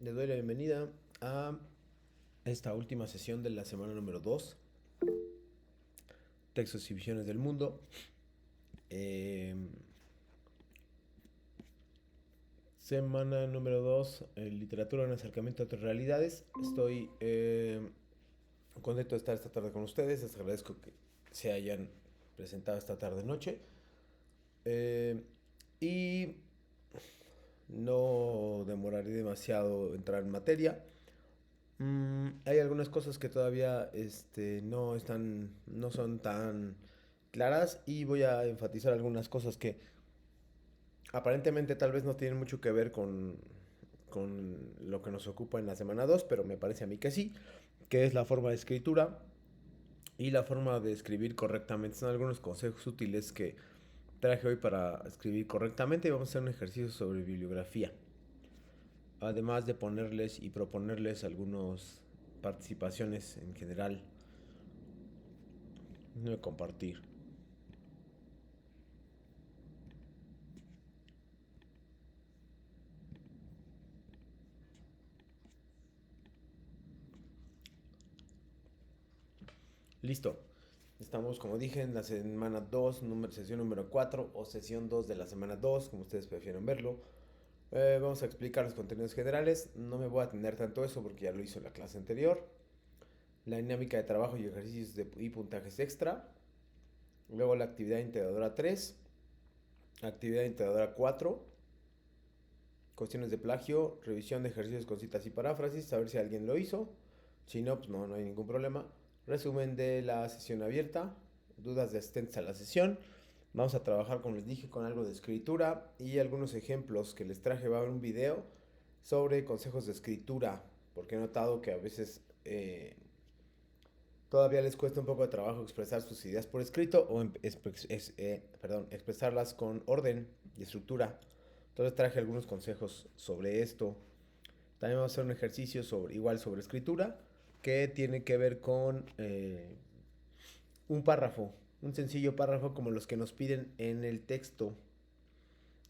Les doy la bienvenida a esta última sesión de la semana número 2, Textos y Visiones del Mundo. Eh, Semana número 2, Literatura en acercamiento a otras realidades. Estoy contento de estar esta tarde con ustedes. Les agradezco que se hayan presentado esta tarde-noche. Y no demoraré demasiado entrar en materia. Hay algunas cosas que todavía no son tan claras y voy a enfatizar algunas cosas que aparentemente tal vez no tienen mucho que ver con lo que nos ocupa en la semana 2, pero me parece a mí que sí, que es la forma de escritura y la forma de escribir correctamente. Son algunos consejos útiles que traje hoy para escribir correctamente y vamos a hacer un ejercicio sobre bibliografía. Además de ponerles y proponerles algunas participaciones en general. Voy a compartir. Listo. Estamos, como dije, en la semana 2, sesión número 4 o sesión 2 de la semana 2, como ustedes prefieren verlo. Vamos a explicar los contenidos generales. No me voy a atender tanto eso porque ya lo hizo en la clase anterior. La dinámica de trabajo y ejercicios y puntajes extra. Luego la actividad integradora 3. Actividad integradora 4. Cuestiones de plagio. Revisión de ejercicios con citas y paráfrasis. A ver si alguien lo hizo. Si no, pues no hay ningún problema. Resumen de la sesión abierta. Dudas de asistentes a la sesión. Vamos a trabajar, como les dije, con algo de escritura y algunos ejemplos que les traje. Va a haber un video sobre consejos de escritura, porque he notado que a veces todavía les cuesta un poco de trabajo expresar sus ideas por escrito o expresarlas con orden y estructura. Entonces traje algunos consejos sobre esto. También vamos a hacer un ejercicio igual sobre escritura, que tiene que ver con un párrafo, un sencillo párrafo como los que nos piden en el texto,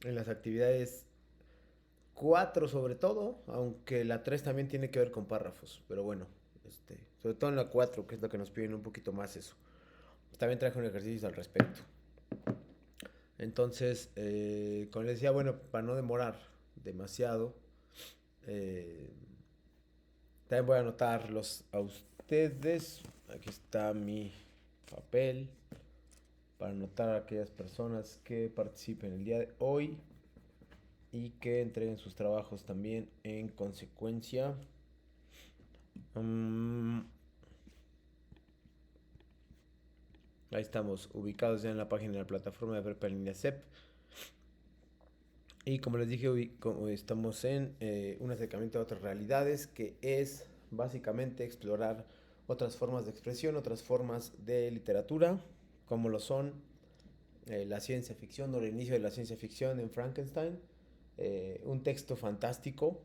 en las actividades 4 sobre todo, aunque la 3 también tiene que ver con párrafos, pero bueno, sobre todo en la 4, que es lo que nos piden un poquito más eso. También traje un ejercicio al respecto. Entonces, como les decía, bueno, para no demorar demasiado, eh, también voy a anotarlos a ustedes. Aquí está mi papel para anotar a aquellas personas que participen el día de hoy y que entreguen sus trabajos también en consecuencia. Ahí estamos ubicados ya en la página de la plataforma de Prepa en línea CEP. Y como les dije, hoy estamos en un acercamiento a otras realidades, que es básicamente explorar otras formas de expresión, otras formas de literatura, como lo son la ciencia ficción o el inicio de la ciencia ficción en Frankenstein, un texto fantástico,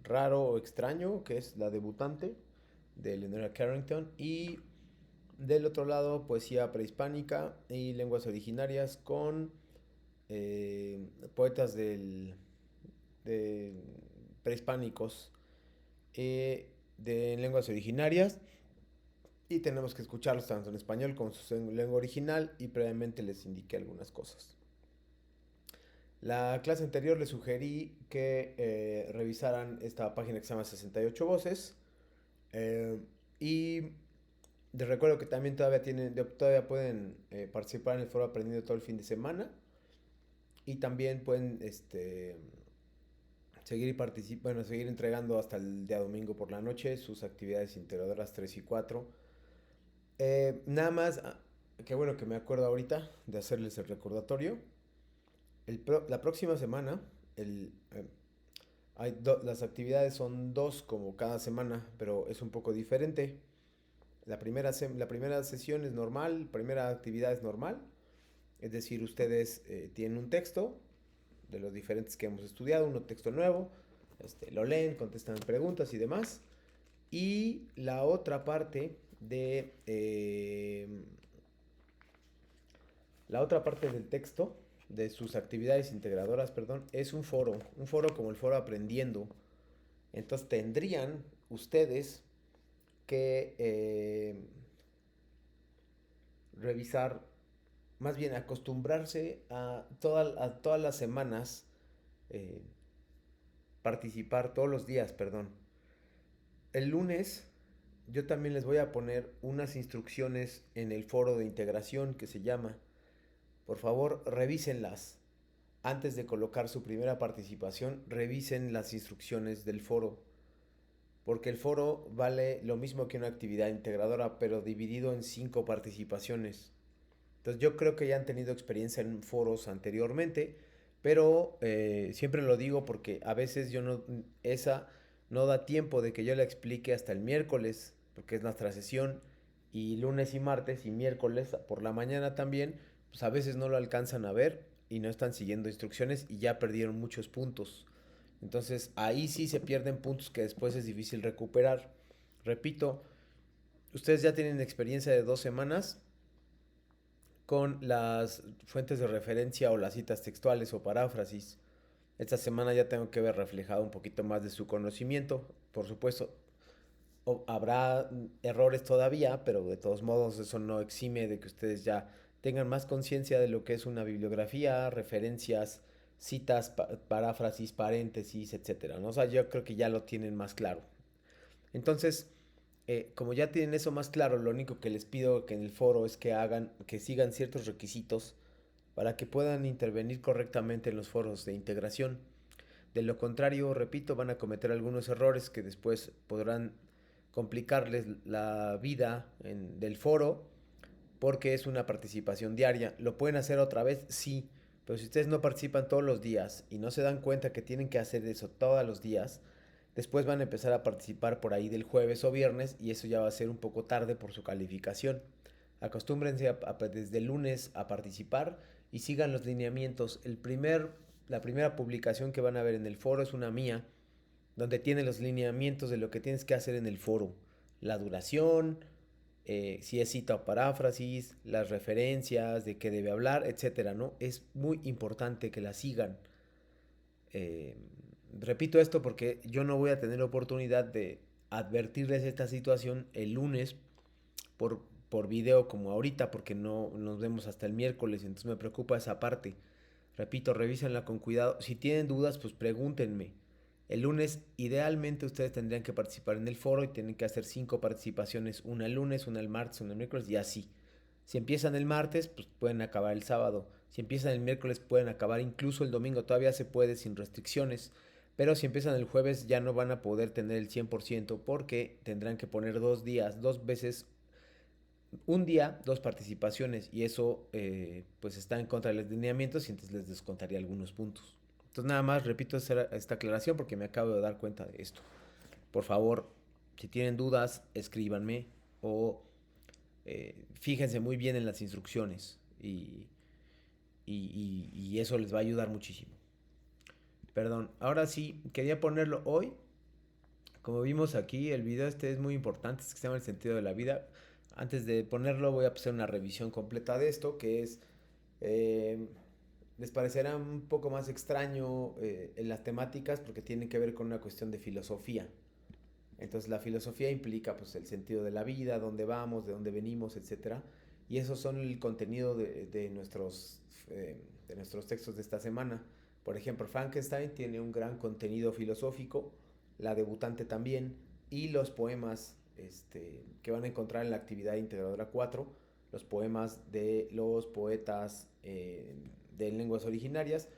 raro o extraño, que es La debutante de Eleanor Carrington, y del otro lado poesía prehispánica y lenguas originarias con poetas de prehispánicos de lenguas originarias, y tenemos que escucharlos tanto en español como en su lengua original, y previamente les indiqué algunas cosas. La clase anterior les sugerí que revisaran esta página que se llama 68 Voces. Y les recuerdo que también todavía pueden participar en el foro aprendiendo todo el fin de semana. Y también pueden seguir entregando hasta el día domingo por la noche sus actividades integradoras 3 y 4. Nada más, qué bueno que me acuerdo ahorita de hacerles el recordatorio. La próxima semana, las actividades son dos como cada semana, pero es un poco diferente. La primera sesión es normal, la primera actividad es normal, es decir, ustedes tienen un texto de los diferentes que hemos estudiado, un texto nuevo, lo leen, contestan preguntas y demás. Y la otra parte del texto, de sus actividades integradoras, perdón, es un foro como el foro Aprendiendo, Entonces tendrían ustedes que revisar, más bien acostumbrarse a todas las semanas eh, participar, todos los días, perdón. El lunes yo también les voy a poner unas instrucciones en el foro de integración que se llama. Por favor, revísenlas. Antes de colocar su primera participación, revisen las instrucciones del foro. Porque el foro vale lo mismo que una actividad integradora, pero dividido en 5 participaciones. Entonces yo creo que ya han tenido experiencia en foros anteriormente, pero siempre lo digo porque a veces yo no, esa no da tiempo de que yo la explique hasta el miércoles, porque es nuestra sesión, y lunes y martes y miércoles por la mañana también, pues a veces no lo alcanzan a ver y no están siguiendo instrucciones y ya perdieron muchos puntos. Entonces ahí sí se pierden puntos que después es difícil recuperar. Repito, ustedes ya tienen experiencia de 2 semanas con las fuentes de referencia o las citas textuales o paráfrasis. Esta semana ya tengo que ver reflejado un poquito más de su conocimiento. Por supuesto, habrá errores todavía, pero de todos modos eso no exime de que ustedes ya tengan más conciencia de lo que es una bibliografía, referencias, citas, paráfrasis, paréntesis, etcétera, ¿no? O sea, yo creo que ya lo tienen más claro. Entonces, como ya tienen eso más claro, lo único que les pido que en el foro es que hagan, que sigan ciertos requisitos para que puedan intervenir correctamente en los foros de integración. De lo contrario, repito, van a cometer algunos errores que después podrán complicarles la vida del foro porque es una participación diaria. ¿Lo pueden hacer otra vez? Sí, pero si ustedes no participan todos los días y no se dan cuenta que tienen que hacer eso todos los días, después van a empezar a participar por ahí del jueves o viernes y eso ya va a ser un poco tarde por su calificación. Acostúmbrense desde el lunes a participar y sigan los lineamientos. La primera publicación que van a ver en el foro es una mía, donde tiene los lineamientos de lo que tienes que hacer en el foro. La duración, si es cita o paráfrasis, las referencias, de qué debe hablar, etcétera, ¿no? Es muy importante que la sigan. Eh, Repito esto porque yo no voy a tener oportunidad de advertirles esta situación el lunes por, por video como ahorita, porque no nos vemos hasta el miércoles, entonces me preocupa esa parte. Repito, revísenla con cuidado. Si tienen dudas, pues pregúntenme. El lunes, idealmente, ustedes tendrían que participar en el foro y tienen que hacer 5 participaciones, una el lunes, una el martes, una el miércoles y así. Si empiezan el martes, pues pueden acabar el sábado. Si empiezan el miércoles, pueden acabar incluso el domingo. Todavía se puede sin restricciones. Pero si empiezan el jueves, ya no van a poder tener el 100% porque tendrán que poner 2 días, 2 veces, un día, 2 participaciones. Y eso pues está en contra de los lineamientos y entonces les descontaría algunos puntos. Entonces nada más repito esta aclaración porque me acabo de dar cuenta de esto. Por favor, si tienen dudas, escríbanme o fíjense muy bien en las instrucciones y eso les va a ayudar muchísimo. Perdón, ahora sí, quería ponerlo hoy. Como vimos aquí, el video este es muy importante, es que se llama El sentido de la vida. Antes de ponerlo voy a hacer una revisión completa de esto, que es, eh, les parecerá un poco más extraño en las temáticas porque tienen que ver con una cuestión de filosofía. Entonces la filosofía implica pues el sentido de la vida, dónde vamos, de dónde venimos, etcétera. Y esos son el contenido de nuestros textos de esta semana. Por ejemplo, Frankenstein tiene un gran contenido filosófico, la debutante también, y los poemas que van a encontrar en la actividad integradora 4, los poemas de los poetas de lenguas originarias,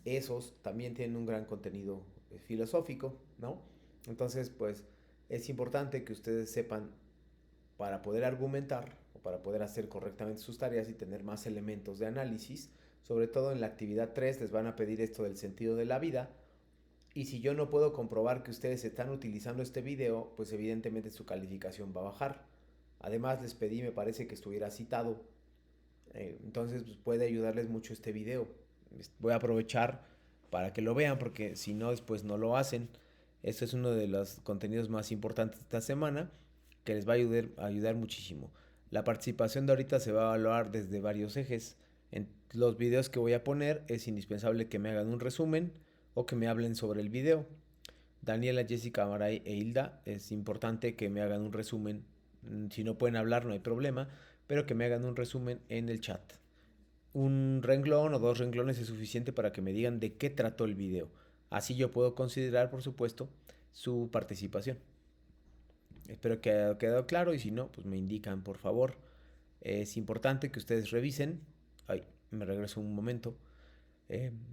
esos también tienen un gran contenido filosófico, ¿no? Entonces, pues es importante que ustedes sepan para poder argumentar o para poder hacer correctamente sus tareas y tener más elementos de análisis. Sobre todo en la actividad 3 les van a pedir esto del sentido de la vida. Y si yo no puedo comprobar que ustedes están utilizando este video, pues evidentemente su calificación va a bajar. Además les pedí, me parece que estuviera citado. Entonces pues, puede ayudarles mucho este video. Voy a aprovechar para que lo vean porque si no después no lo hacen. Este es uno de los contenidos más importantes de esta semana que les va a ayudar muchísimo. La participación de ahorita se va a evaluar desde varios ejes. En los videos que voy a poner es indispensable que me hagan un resumen o que me hablen sobre el video. Daniela, Jessica, Maray e Hilda, es importante que me hagan un resumen. Si no pueden hablar, no hay problema, pero que me hagan un resumen en el chat. Un renglón o dos renglones es suficiente para que me digan de qué trató el video. Así yo puedo considerar, por supuesto, su participación. Espero que haya quedado claro y si no, pues me indican, por favor. Es importante que ustedes revisen. Ay, me regreso un momento.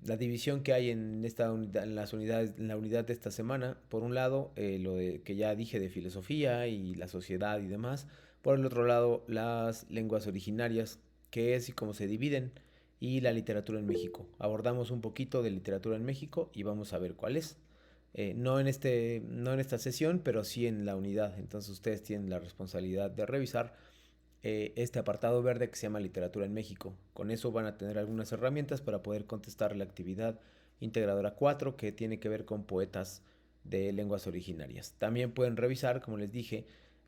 La división que hay en esta unidad, en las unidades, en la unidad de esta semana. Por un lado, lo de, que ya dije de filosofía y la sociedad y demás. Por el otro lado, las lenguas originarias, qué es y cómo se dividen. Y la literatura en México. Abordamos un poquito de literatura en México y vamos a ver cuál es. No en esta sesión, pero sí en la unidad. Entonces ustedes tienen la responsabilidad de revisar este apartado verde que se llama Literatura en México. Con eso van a tener algunas herramientas para poder contestar la actividad integradora 4 que tiene que ver con poetas de lenguas originarias. También pueden revisar, como les dije,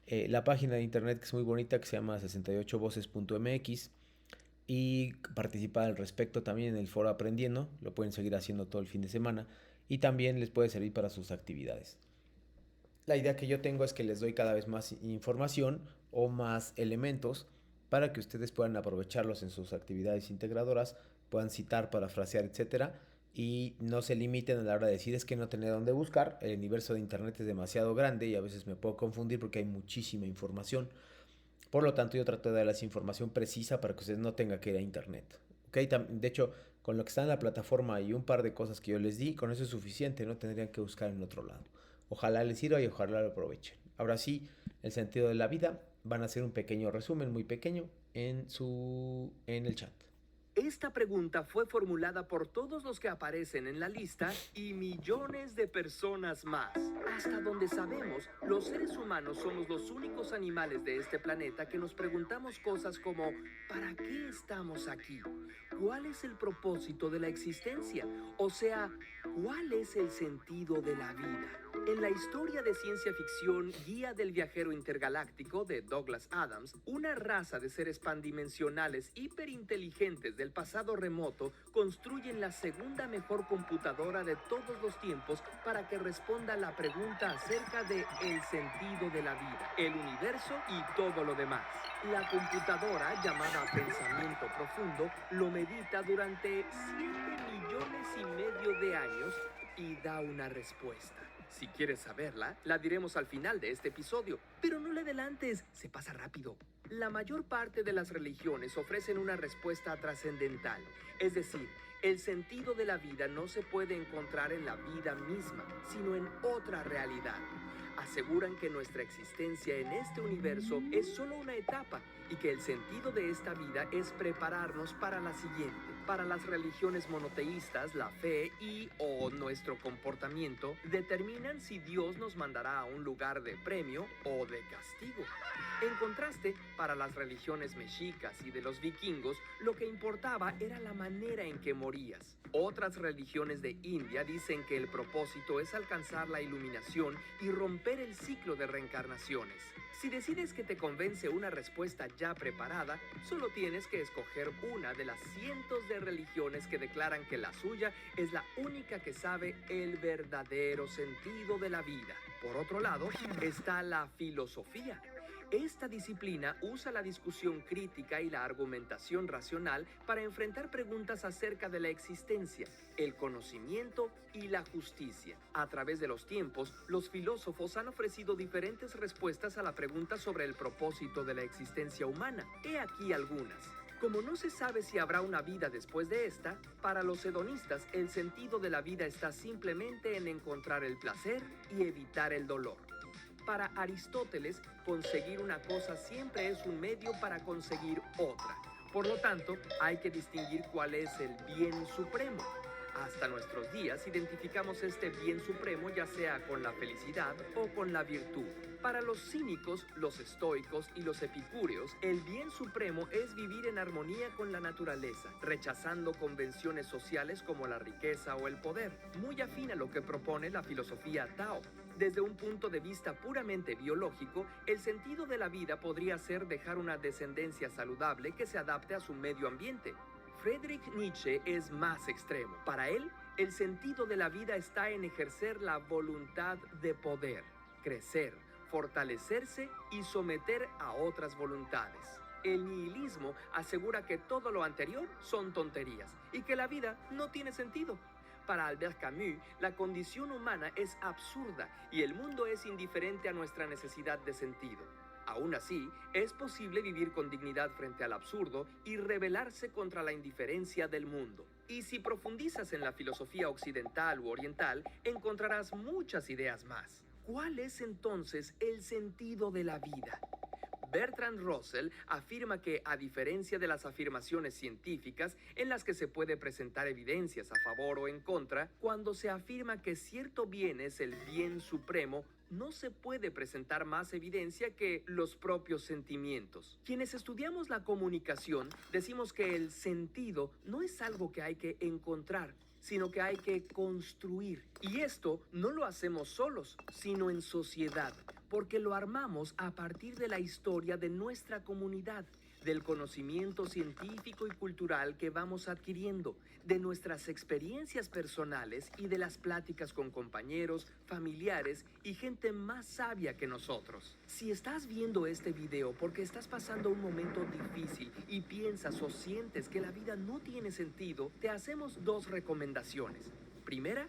la página de internet que es muy bonita que se llama 68voces.mx y participar al respecto también en el foro Aprendiendo. Lo pueden seguir haciendo todo el fin de semana y también les puede servir para sus actividades. La idea que yo tengo es que les doy cada vez más información o más elementos para que ustedes puedan aprovecharlos en sus actividades integradoras, puedan citar, parafrasear, etcétera, y no se limiten a la hora de decir es que no tener dónde buscar. El universo de internet es demasiado grande y a veces me puedo confundir porque hay muchísima información. Por lo tanto, yo trato de darles información precisa para que ustedes no tengan que ir a internet. ¿Okay? De hecho, con lo que está en la plataforma y un par de cosas que yo les di, con eso es suficiente, no tendrían que buscar en otro lado. Ojalá les sirva y ojalá lo aprovechen. Ahora sí, el sentido de la vida, van a hacer un pequeño resumen, muy pequeño, en el chat. Esta pregunta fue formulada por todos los que aparecen en la lista y millones de personas más. Hasta donde sabemos, los seres humanos somos los únicos animales de este planeta que nos preguntamos cosas como ¿para qué estamos aquí? ¿Cuál es el propósito de la existencia? O sea, ¿cuál es el sentido de la vida? En la historia de ciencia ficción Guía del Viajero Intergaláctico de Douglas Adams, una raza de seres pandimensionales hiperinteligentes del pasado remoto construyen la segunda mejor computadora de todos los tiempos para que responda a la pregunta acerca de el sentido de la vida, el universo y todo lo demás. La computadora, llamada Pensamiento Profundo, lo medita durante 7,5 millones de años y da una respuesta. Si quieres saberla, la diremos al final de este episodio, pero no le adelantes, se pasa rápido. La mayor parte de las religiones ofrecen una respuesta trascendental, es decir, el sentido de la vida no se puede encontrar en la vida misma, sino en otra realidad. Aseguran que nuestra existencia en este universo es solo una etapa y que el sentido de esta vida es prepararnos para la siguiente. Para las religiones monoteístas, la fe y/o nuestro comportamiento determinan si Dios nos mandará a un lugar de premio o de castigo. En contraste, para las religiones mexicas y de los vikingos, lo que importaba era la manera en que morías. Otras religiones de India dicen que el propósito es alcanzar la iluminación y romper el ciclo de reencarnaciones. Si decides que te convence una respuesta ya preparada, solo tienes que escoger una de las cientos de religiones que declaran que la suya es la única que sabe el verdadero sentido de la vida. Por otro lado, está la filosofía. Esta disciplina usa la discusión crítica y la argumentación racional para enfrentar preguntas acerca de la existencia, el conocimiento y la justicia. A través de los tiempos, los filósofos han ofrecido diferentes respuestas a la pregunta sobre el propósito de la existencia humana. He aquí algunas. Como no se sabe si habrá una vida después de esta, para los hedonistas el sentido de la vida está simplemente en encontrar el placer y evitar el dolor. Para Aristóteles, conseguir una cosa siempre es un medio para conseguir otra. Por lo tanto, hay que distinguir cuál es el bien supremo. Hasta nuestros días identificamos este bien supremo ya sea con la felicidad o con la virtud. Para los cínicos, los estoicos y los epicúreos, el bien supremo es vivir en armonía con la naturaleza, rechazando convenciones sociales como la riqueza o el poder, muy afín a lo que propone la filosofía Tao. Desde un punto de vista puramente biológico, el sentido de la vida podría ser dejar una descendencia saludable que se adapte a su medio ambiente. Friedrich Nietzsche es más extremo. Para él, El sentido de la vida está en ejercer la voluntad de poder, crecer, fortalecerse y someter a otras voluntades. El nihilismo asegura que todo lo anterior son tonterías y que la vida no tiene sentido. Para Albert Camus, la condición humana es absurda y el mundo es indiferente a nuestra necesidad de sentido. Aún así, es posible vivir con dignidad frente al absurdo y rebelarse contra la indiferencia del mundo. Y si profundizas en la filosofía occidental u oriental, encontrarás muchas ideas más. ¿Cuál es entonces el sentido de la vida? Bertrand Russell afirma que, a diferencia de las afirmaciones científicas, en las que se puede presentar evidencias a favor o en contra, cuando se afirma que cierto bien es el bien supremo, no se puede presentar más evidencia que los propios sentimientos. Quienes estudiamos la comunicación decimos que el sentido no es algo que hay que encontrar, sino que hay que construir. Y esto no lo hacemos solos, sino en sociedad, porque lo armamos a partir de la historia de nuestra comunidad, del conocimiento científico y cultural que vamos adquiriendo, de nuestras experiencias personales y de las pláticas con compañeros, familiares y gente más sabia que nosotros. Si estás viendo este video porque estás pasando un momento difícil y piensas o sientes que la vida no tiene sentido, te hacemos dos recomendaciones. Primera,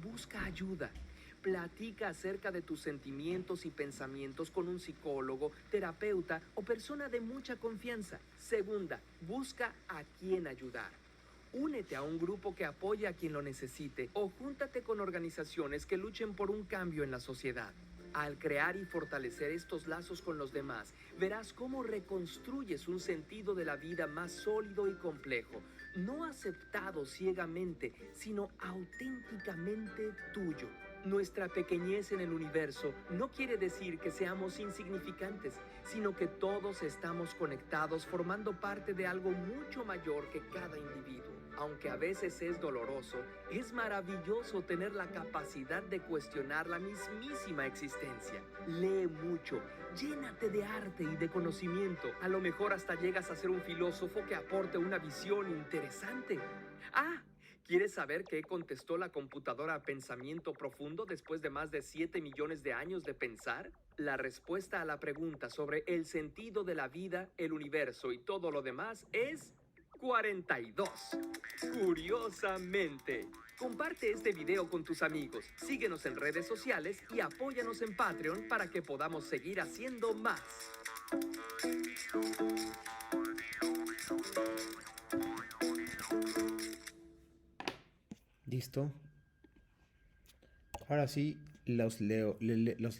busca ayuda. Platica acerca de tus sentimientos y pensamientos con un psicólogo, terapeuta o persona de mucha confianza. Segunda, busca a quién ayudar. Únete a un grupo que apoye a quien lo necesite o júntate con organizaciones que luchen por un cambio en la sociedad. Al crear y fortalecer estos lazos con los demás, verás cómo reconstruyes un sentido de la vida más sólido y complejo, no aceptado ciegamente, sino auténticamente tuyo. Nuestra pequeñez en el universo no quiere decir que seamos insignificantes, sino que todos estamos conectados formando parte de algo mucho mayor que cada individuo. Aunque a veces es doloroso, es maravilloso tener la capacidad de cuestionar la mismísima existencia. Lee mucho, llénate de arte y de conocimiento. A lo mejor hasta llegas a ser un filósofo que aporte una visión interesante. ¡Ah! ¿Quieres saber qué contestó la computadora a pensamiento profundo después de más de 7 millones de años de pensar? La respuesta a la pregunta sobre el sentido de la vida, el universo y todo lo demás es 42. Curiosamente. Comparte este video con tus amigos, síguenos en redes sociales y apóyanos en Patreon para que podamos seguir haciendo más. Listo. Ahora sí, los leo, las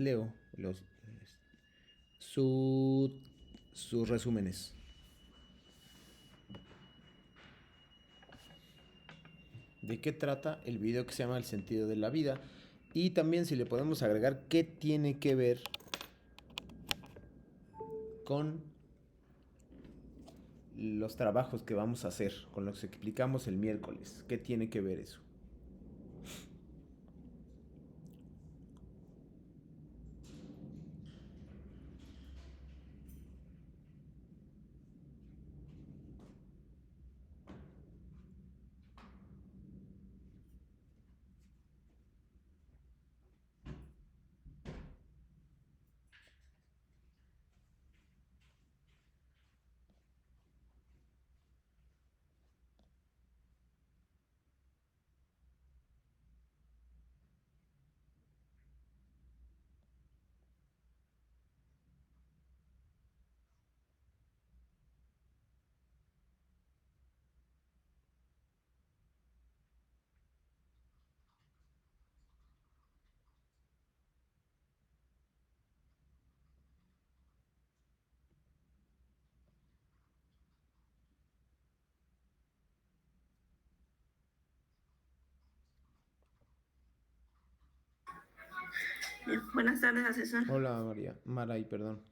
leo, sus resúmenes. De qué trata el video que se llama El sentido de la vida. Y también si le podemos agregar qué tiene que ver con los trabajos que vamos a hacer, con los que explicamos el miércoles. ¿Qué tiene que ver eso? Bien, buenas tardes, asesor. Hola María, Maray, perdón.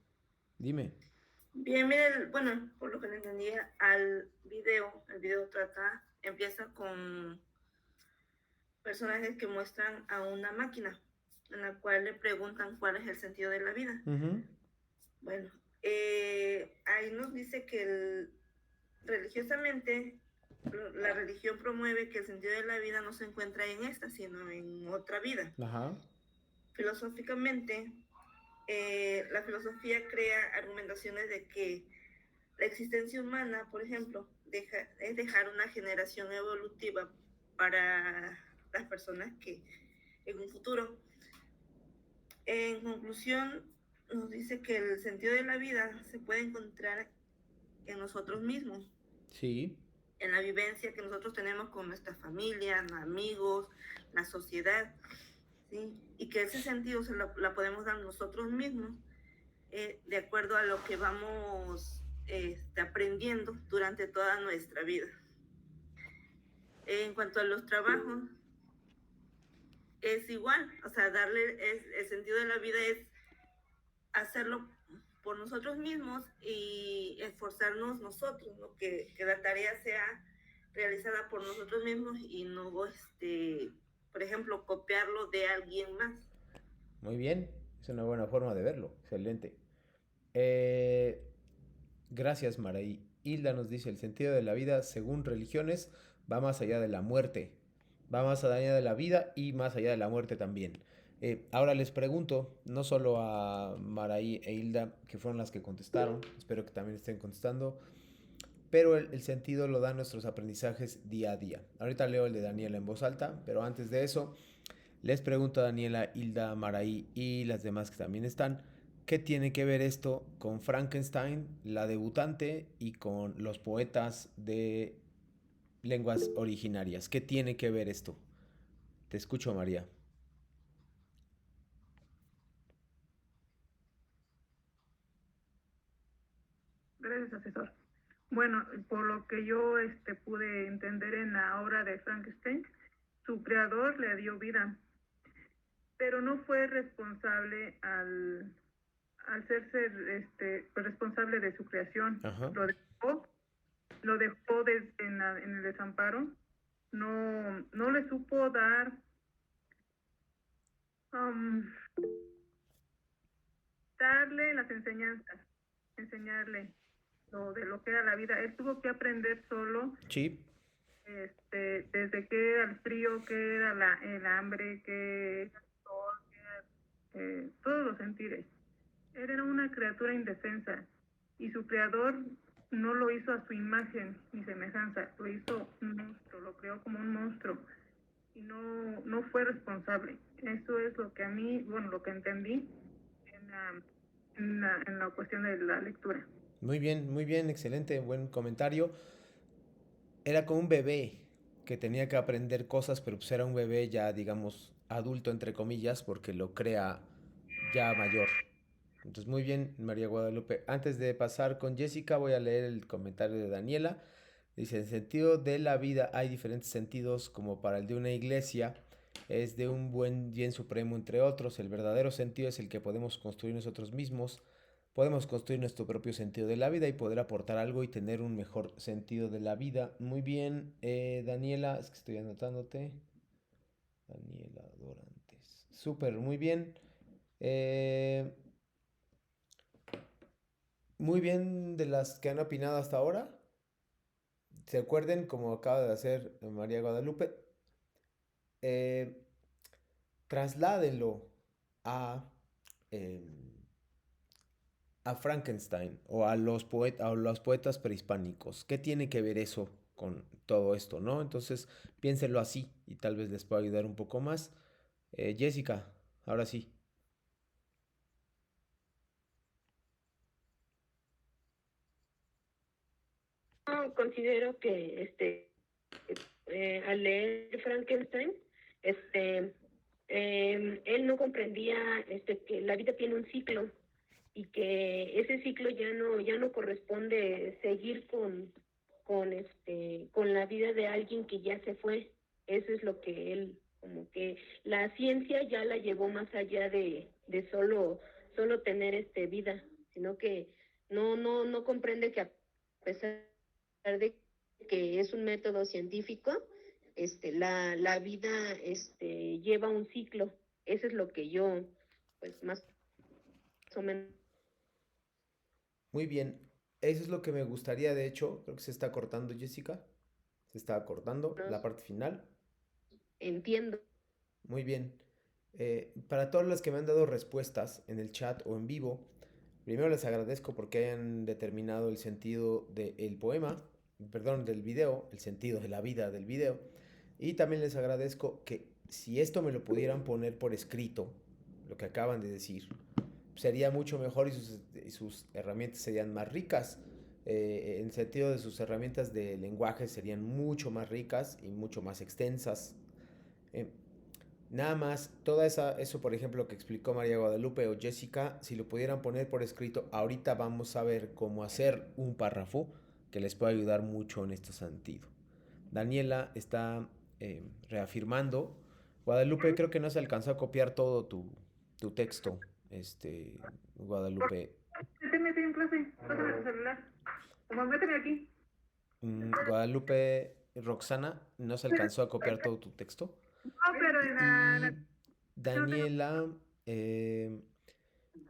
Dime. Bien, mire, bueno, por lo que le entendía al video, el video empieza con personajes que muestran a una máquina en la cual le preguntan cuál es el sentido de la vida. Bueno, ahí nos dice que religiosamente la religión promueve que el sentido de la vida no se encuentra en esta, sino en otra vida. Ajá. Filosóficamente, la filosofía crea argumentaciones de que la existencia humana, por ejemplo, es dejar una generación evolutiva para las personas que en un futuro. En conclusión, nos dice que el sentido de la vida se puede encontrar en nosotros mismos, Sí. en la vivencia que nosotros tenemos con nuestra familia, amigos, la sociedad, ¿sí? Y que ese sentido la podemos dar nosotros mismos de acuerdo a lo que vamos aprendiendo durante toda nuestra vida. En cuanto a los trabajos, es igual, o sea, el sentido de la vida es hacerlo por nosotros mismos y esforzarnos nosotros, ¿no? Que la tarea sea realizada por nosotros mismos y no, por ejemplo, copiarlo de alguien más. Muy bien. Es una buena forma de verlo. Excelente. Eh, Gracias, Maraí. Hilda nos dice, el sentido de la vida, según religiones, va más allá de la muerte. Va más allá de la vida y más allá de la muerte también. Ahora les pregunto, no solo a Maraí e Hilda, que fueron las que contestaron, espero que también estén contestando, pero el sentido lo dan nuestros aprendizajes día a día. Ahorita leo el de Daniela en voz alta, pero antes de eso, les pregunto a Daniela, Hilda, Maraí y las demás que también están, ¿qué tiene que ver esto con Frankenstein, la debutante, y con los poetas de lenguas originarias? ¿Qué tiene que ver esto? Te escucho, María. Gracias, asesor. Bueno, por lo que yo pude entender en la obra de Frankenstein, su creador le dio vida, pero no fue responsable al serse responsable de su creación. Ajá. Lo dejó en el desamparo, no le supo dar um, darle las enseñanzas, enseñarle de lo que era la vida. Él tuvo que aprender solo, Sí. desde qué era el frío, qué era el hambre, qué era el sol, qué era, todos los sentires. Él era una criatura indefensa y su creador no lo hizo a su imagen ni semejanza, lo hizo un monstruo, lo creó como un monstruo y no fue responsable. Eso es lo que a mí, bueno, lo que entendí en la cuestión de la lectura. Muy bien, excelente, buen comentario. Era como un bebé que tenía que aprender cosas, pero pues era un bebé ya, digamos, adulto, entre comillas, porque lo crea ya mayor. Entonces, muy bien, María Guadalupe. Antes de pasar con Jessica, voy a leer el comentario de Daniela. Dice, en sentido de la vida hay diferentes sentidos, como para el de una iglesia, es de un buen bien supremo entre otros. El verdadero sentido es el que podemos construir nosotros mismos. Podemos construir nuestro propio sentido de la vida y poder aportar algo y tener un mejor sentido de la vida. Muy bien, Daniela, es que estoy anotándote. Daniela Dorantes. Súper, muy bien. Eh, Muy bien de las que han opinado hasta ahora. Se acuerden, como acaba de hacer María Guadalupe, eh, trasládenlo a, eh, a Frankenstein o a los poetas prehispánicos. ¿Qué tiene que ver eso con todo esto, no? Entonces, piénsenlo así y tal vez les pueda ayudar un poco más. Jessica, ahora sí. Yo considero que al leer Frankenstein, él no comprendía que la vida tiene un ciclo y que ese ciclo ya no corresponde seguir con la vida de alguien que ya se fue. Eso es lo que él, como que la ciencia ya la llevó más allá de solo tener vida, sino que no comprende que a pesar de que es un método científico, la vida lleva un ciclo. Eso es lo que yo, pues más o menos. Muy bien. Eso es lo que me gustaría, de hecho. Creo que se está cortando, Jessica. te estaba cortando No la parte final. entiendo. Muy bien. Para todas las que me han dado respuestas en el chat o en vivo, primero les agradezco porque hayan determinado el sentido del poema, perdón, del video, el sentido de la vida del video. Y también les agradezco que si esto me lo pudieran poner por escrito, lo que acaban de decir, sería mucho mejor y sus herramientas serían más ricas. En el sentido de sus herramientas de lenguaje serían mucho más ricas y mucho más extensas. Eh, Nada más, eso por ejemplo que explicó María Guadalupe o Jessica, si lo pudieran poner por escrito, ahorita vamos a ver cómo hacer un párrafo que les puede ayudar mucho en este sentido. Daniela está reafirmando. Guadalupe, creo que no se alcanzó a copiar todo tu texto. Guadalupe. Méteme en clase, pásame tu celular. Como méteme aquí. Guadalupe, Roxana, no se alcanzó a copiar todo tu texto. No, pero en la... Y Daniela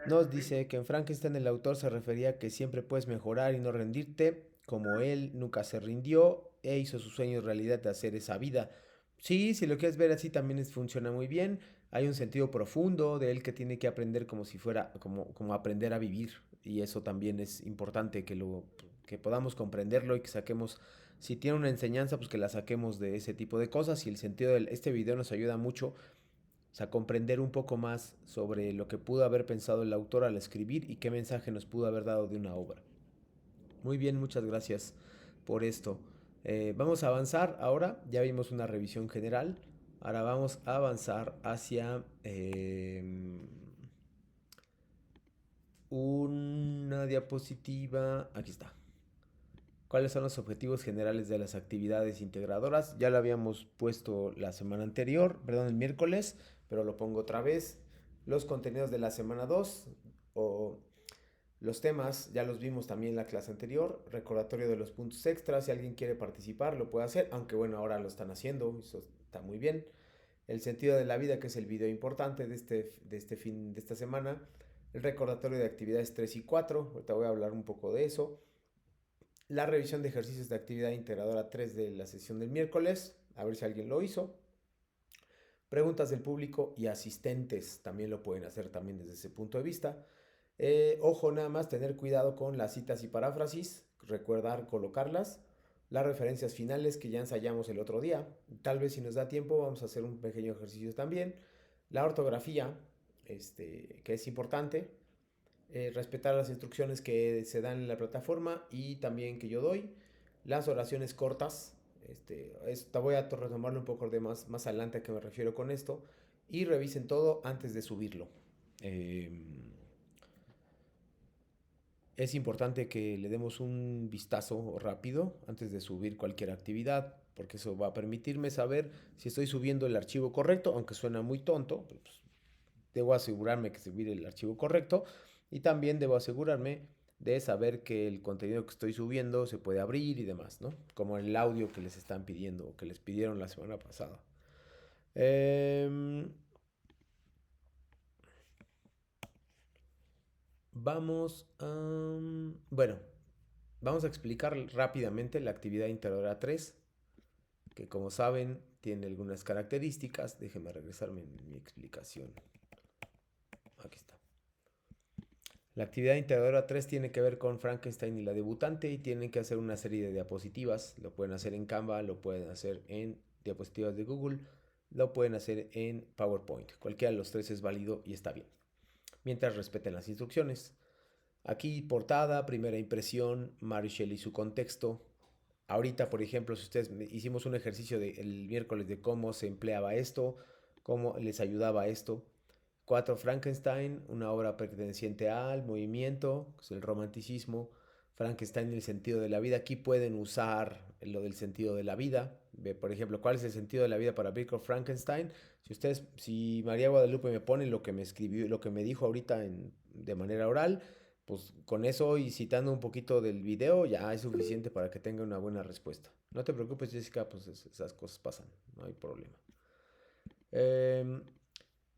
nos dice que en Frankenstein el autor se refería a que siempre puedes mejorar y no rendirte, como él nunca se rindió e hizo sus sueños realidad de hacer esa vida. Sí, si lo quieres ver así también funciona muy bien. Hay un sentido profundo de él que tiene que aprender como si fuera, como aprender a vivir. Y eso también es importante que podamos comprenderlo y que saquemos, si tiene una enseñanza, pues que la saquemos de ese tipo de cosas. Y el sentido de este video nos ayuda mucho, o sea, comprender un poco más sobre lo que pudo haber pensado el autor al escribir y qué mensaje nos pudo haber dado de una obra. Muy bien, muchas gracias por esto. Vamos a avanzar ahora, ya vimos una revisión general, ahora vamos a avanzar hacia una diapositiva, aquí está. ¿Cuáles son los objetivos generales de las actividades integradoras? Ya lo habíamos puesto la semana anterior, perdón, el miércoles, pero lo pongo otra vez. Los contenidos de la semana 2 o los temas ya los vimos también en la clase anterior. Recordatorio de los puntos extras. Si alguien quiere participar, lo puede hacer, aunque bueno, ahora lo están haciendo, eso está muy bien. El sentido de la vida, que es el video importante de esta semana. El recordatorio de actividades 3 y 4. Ahorita voy a hablar un poco de eso. La revisión de ejercicios de actividad integradora 3 de la sesión del miércoles, a ver si alguien lo hizo. Preguntas del público y asistentes también lo pueden hacer también desde ese punto de vista. Ojo, nada más tener cuidado con las citas y paráfrasis, recordar colocarlas. Las referencias finales que ya ensayamos el otro día. Tal vez si nos da tiempo vamos a hacer un pequeño ejercicio también. La ortografía, que es importante. Respetar las instrucciones que se dan en la plataforma y también que yo doy. Las oraciones cortas. Voy a retomarlo un poco de más adelante a qué me refiero con esto. Y revisen todo antes de subirlo. Es importante que le demos un vistazo rápido antes de subir cualquier actividad, porque eso va a permitirme saber si estoy subiendo el archivo correcto, aunque suena muy tonto, pues debo asegurarme que subir el archivo correcto y también debo asegurarme de saber que el contenido que estoy subiendo se puede abrir y demás, ¿no? Como el audio que les están pidiendo o que les pidieron la semana pasada. Bueno, vamos a explicar rápidamente la actividad integradora 3, que como saben tiene algunas características. Déjenme regresarme en mi explicación. Aquí está. La actividad integradora 3 tiene que ver con Frankenstein y la debutante y tienen que hacer una serie de diapositivas. Lo pueden hacer en Canva, lo pueden hacer en diapositivas de Google, lo pueden hacer en PowerPoint. Cualquiera de los tres es válido y está bien, mientras respeten las instrucciones. Aquí portada, primera impresión, Mary Shelley y su contexto. Ahorita, por ejemplo, si ustedes hicimos un ejercicio el miércoles de cómo se empleaba esto, cómo les ayudaba esto. 4. Frankenstein, una obra perteneciente al movimiento, que es el romanticismo. Frankenstein y el sentido de la vida. Aquí pueden usar lo del sentido de la vida. Por ejemplo, ¿cuál es el sentido de la vida para Victor Frankenstein? Si María Guadalupe me pone lo que me escribió, lo que me dijo ahorita de manera oral, pues con eso y citando un poquito del video ya es suficiente para que tenga una buena respuesta. No te preocupes, Jessica, pues esas cosas pasan, no hay problema.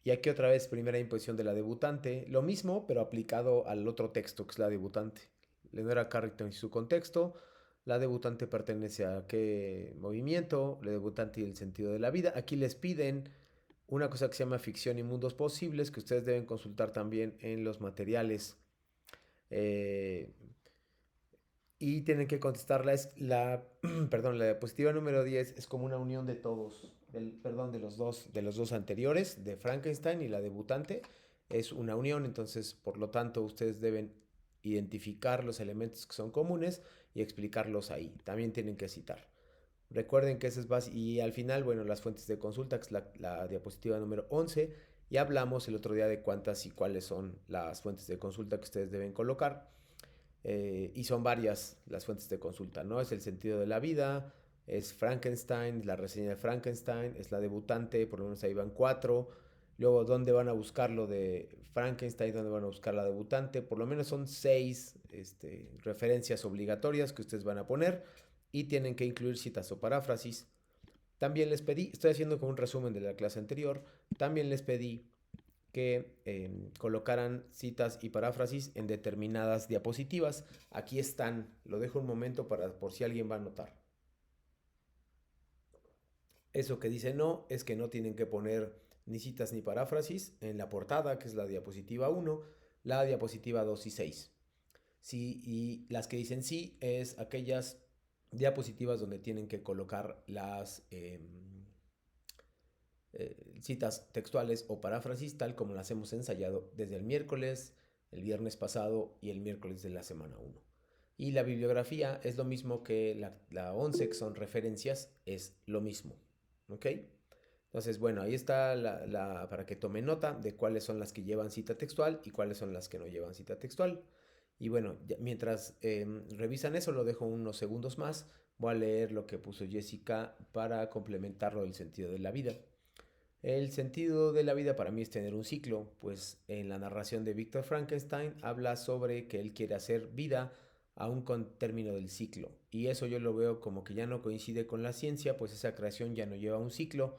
Y aquí otra vez primera imposición de la debutante, lo mismo pero aplicado al otro texto que es la debutante. Leonora Carrington y su contexto, la debutante pertenece a qué movimiento, la debutante y el sentido de la vida. Aquí les piden una cosa que se llama ficción y mundos posibles, que ustedes deben consultar también en los materiales. eh, y tienen que contestar perdón, la diapositiva número 10 es como una unión de todos, perdón, de los dos anteriores, de Frankenstein y la debutante, es una unión, entonces por lo tanto ustedes deben identificar los elementos que son comunes y explicarlos ahí. También tienen que citar. Recuerden que ese es básico. Y al final, bueno, las fuentes de consulta, que es la diapositiva número 11. Y hablamos el otro día de cuántas y cuáles son las fuentes de consulta que ustedes deben colocar. Y son varias las fuentes de consulta, ¿no? Es el sentido de la vida, es Frankenstein, la reseña de Frankenstein, es la debutante, por lo menos ahí van 4. Luego, ¿dónde van a buscar lo de Frankenstein? ¿Dónde van a buscar la debutante? Por lo menos son 6 referencias obligatorias que ustedes van a poner y tienen que incluir citas o paráfrasis. También les pedí, estoy haciendo como un resumen de la clase anterior, también les pedí que colocaran citas y paráfrasis en determinadas diapositivas. Aquí están, lo dejo un momento por si alguien va a notar. Eso que dice no es que no tienen que poner ni citas ni paráfrasis en la portada, que es la diapositiva 1, la diapositiva 2 y 6. Sí, y las que dicen sí es aquellas diapositivas donde tienen que colocar las citas textuales o paráfrasis tal como las hemos ensayado desde el miércoles, el viernes pasado y el miércoles de la semana 1. Y la bibliografía es lo mismo que la 11, que son referencias, es lo mismo. ¿Ok? Entonces, bueno, ahí está para que tomen nota de cuáles son las que llevan cita textual y cuáles son las que no llevan cita textual. Y bueno, mientras revisan eso, lo dejo unos segundos más. Voy a leer lo que puso Jessica para complementarlo del sentido de la vida. El sentido de la vida para mí es tener un ciclo, pues en la narración de Víctor Frankenstein habla sobre que él quiere hacer vida aún con término del ciclo. Y eso yo lo veo como que ya no coincide con la ciencia, pues esa creación ya no lleva un ciclo,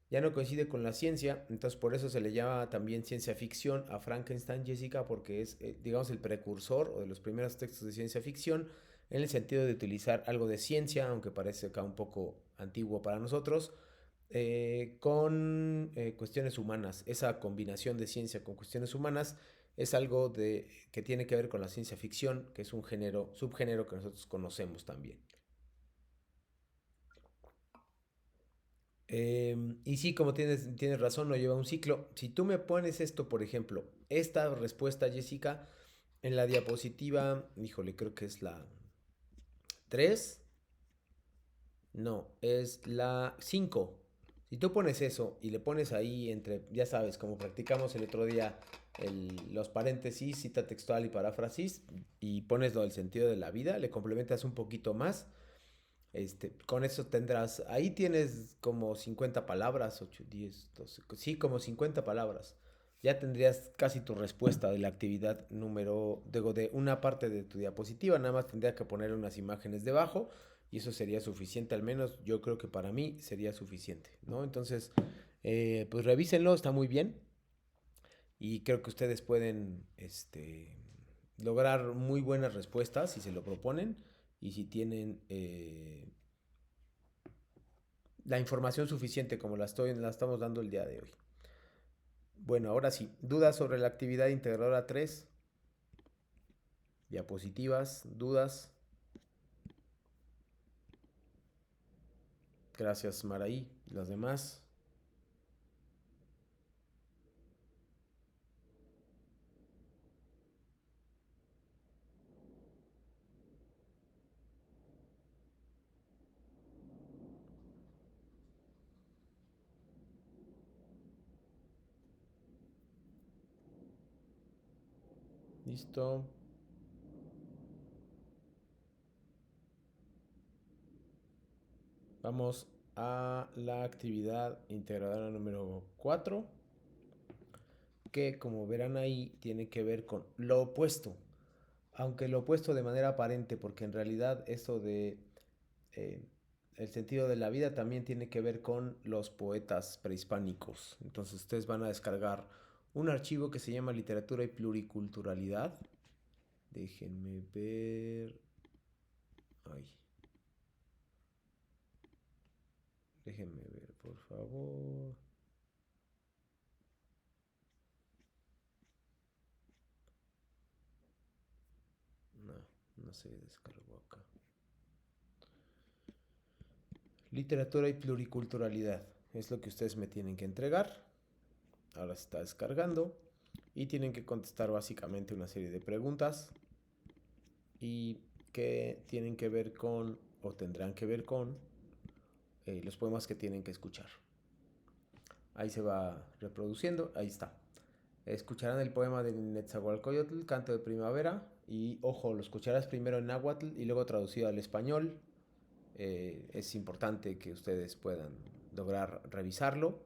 ya no coincide con la ciencia, entonces por eso se le llama también ciencia ficción a Frankenstein, Jessica, porque es, digamos, el precursor o de los primeros textos de ciencia ficción, en el sentido de utilizar algo de ciencia, aunque parece acá un poco antiguo para nosotros, con cuestiones humanas. Esa combinación de ciencia con cuestiones humanas es algo que tiene que ver con la ciencia ficción, que es un subgénero que nosotros conocemos también. Y sí, como tienes razón, no lleva un ciclo. Si tú me pones esto, por ejemplo, esta respuesta, Jessica, en la diapositiva, híjole, creo que es la 3. No, es la 5. Si tú pones eso y le pones ahí entre, ya sabes, como practicamos el otro día, los paréntesis, cita textual y paráfrasis, y pones lo del sentido de la vida, le complementas un poquito más. Con eso tendrás, ahí tienes como 50 palabras, 8, 10, 12, sí, como 50 palabras. Ya tendrías casi tu respuesta de la actividad de una parte de tu diapositiva, nada más tendría que poner unas imágenes debajo y eso sería suficiente, al menos yo creo que para mí sería suficiente, ¿no? Entonces, pues revísenlo, está muy bien y creo que ustedes pueden, lograr muy buenas respuestas si se lo proponen y si tienen la información suficiente como la estamos dando el día de hoy. Bueno, ahora sí, dudas sobre la actividad integradora 3, diapositivas, dudas. Gracias, Maraí. Las demás. Listo. Vamos a la actividad integradora número 4, que como verán ahí tiene que ver con lo opuesto, aunque lo opuesto de manera aparente, porque en realidad eso de el sentido de la vida también tiene que ver con los poetas prehispánicos. Entonces ustedes van a descargar un archivo que se llama Literatura y Pluriculturalidad. Déjenme ver. Ay, Déjenme ver, por favor. No, no se descargó acá. Literatura y pluriculturalidad. Es lo que ustedes me tienen que entregar. Ahora se está descargando. Y tienen que contestar básicamente una serie de preguntas. Y que tienen que ver con, o tendrán que ver con, los poemas que tienen que escuchar. Ahí se va reproduciendo. Ahí está. Escucharán el poema de Netzahualcoyotl, Canto de Primavera. Y ojo, lo escucharás primero en náhuatl y luego traducido al español. Es importante que ustedes puedan lograr revisarlo.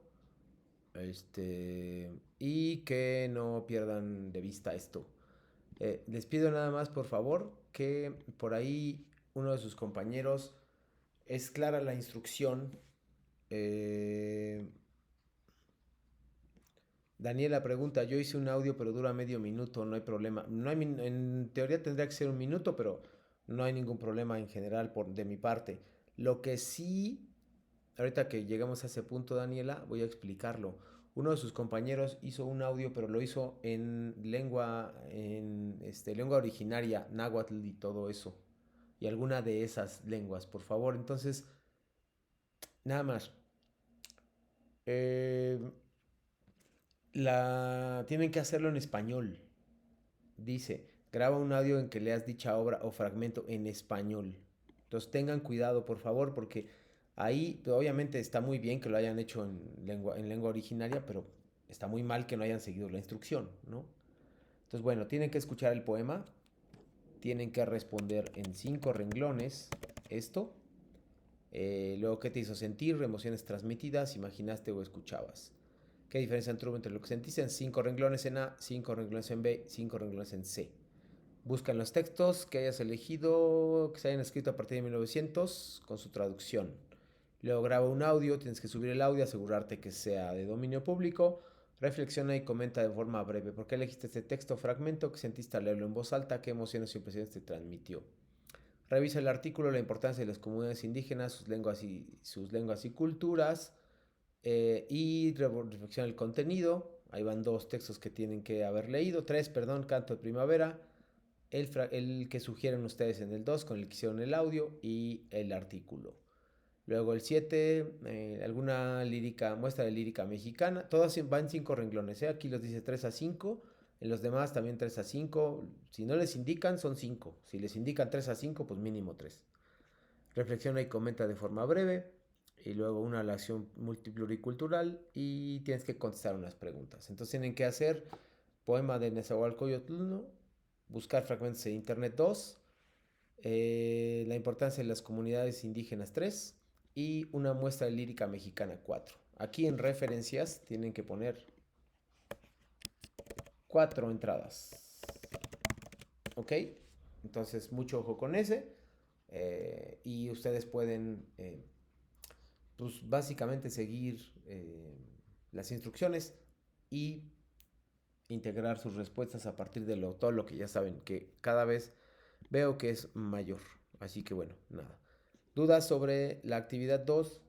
Y que no pierdan de vista esto. Les pido nada más, por favor, que por ahí uno de sus compañeros es clara la instrucción. Daniela pregunta, yo hice un audio pero dura medio minuto, no hay problema. No hay, en teoría tendría que ser un minuto, pero no hay ningún problema en general de mi parte. Lo que sí, ahorita que llegamos a ese punto, Daniela, voy a explicarlo. Uno de sus compañeros hizo un audio, pero lo hizo en lengua originaria, náhuatl y todo eso. Y alguna de esas lenguas, por favor. Entonces, nada más. Eh, tienen que hacerlo en español. Dice, graba un audio en que leas dicha obra o fragmento en español. Entonces tengan cuidado, por favor, porque ahí pues, obviamente está muy bien que lo hayan hecho en lengua originaria, pero está muy mal que no hayan seguido la instrucción, ¿no? Entonces, bueno, tienen que escuchar el poema, tienen que responder en 5 renglones esto. Luego, ¿qué te hizo sentir? Emociones transmitidas, imaginaste o escuchabas. ¿Qué diferencia entre lo que sentiste en 5 renglones en A, 5 renglones en B, 5 renglones en C? Buscan los textos que hayas elegido, que se hayan escrito a partir de 1900 con su traducción. Luego graba un audio, tienes que subir el audio, asegurarte que sea de dominio público. Reflexiona y comenta de forma breve por qué elegiste este texto o fragmento, qué sentiste al leerlo en voz alta, qué emociones y impresiones te transmitió. Revisa el artículo, la importancia de las comunidades indígenas, sus lenguas y culturas. Y reflexiona el contenido. Ahí van 2 textos que tienen que haber leído. 3, perdón, Canto de Primavera. El que sugieren ustedes en el 2 con el que hicieron el audio y el artículo. Luego el 7, alguna lírica, muestra de lírica mexicana. Todas van 5 renglones. Aquí los dice 3 a 5. En los demás también 3 a 5. Si no les indican, son 5. Si les indican 3 a 5, pues mínimo 3. Reflexiona y comenta de forma breve. Y luego una acción multipluricultural. Y tienes que contestar unas preguntas. Entonces tienen que hacer poema de Nezahualcóyotl 1, buscar fragmentos de internet 2, la importancia de las comunidades indígenas 3 y una muestra de lírica mexicana 4. Aquí en referencias tienen que poner 4 entradas. ¿Ok? Entonces mucho ojo con ese. Y ustedes pueden pues básicamente seguir las instrucciones y integrar sus respuestas a partir de todo lo que ya saben, que cada vez veo que es mayor. Así que bueno, nada. ¿Dudas sobre la actividad 2?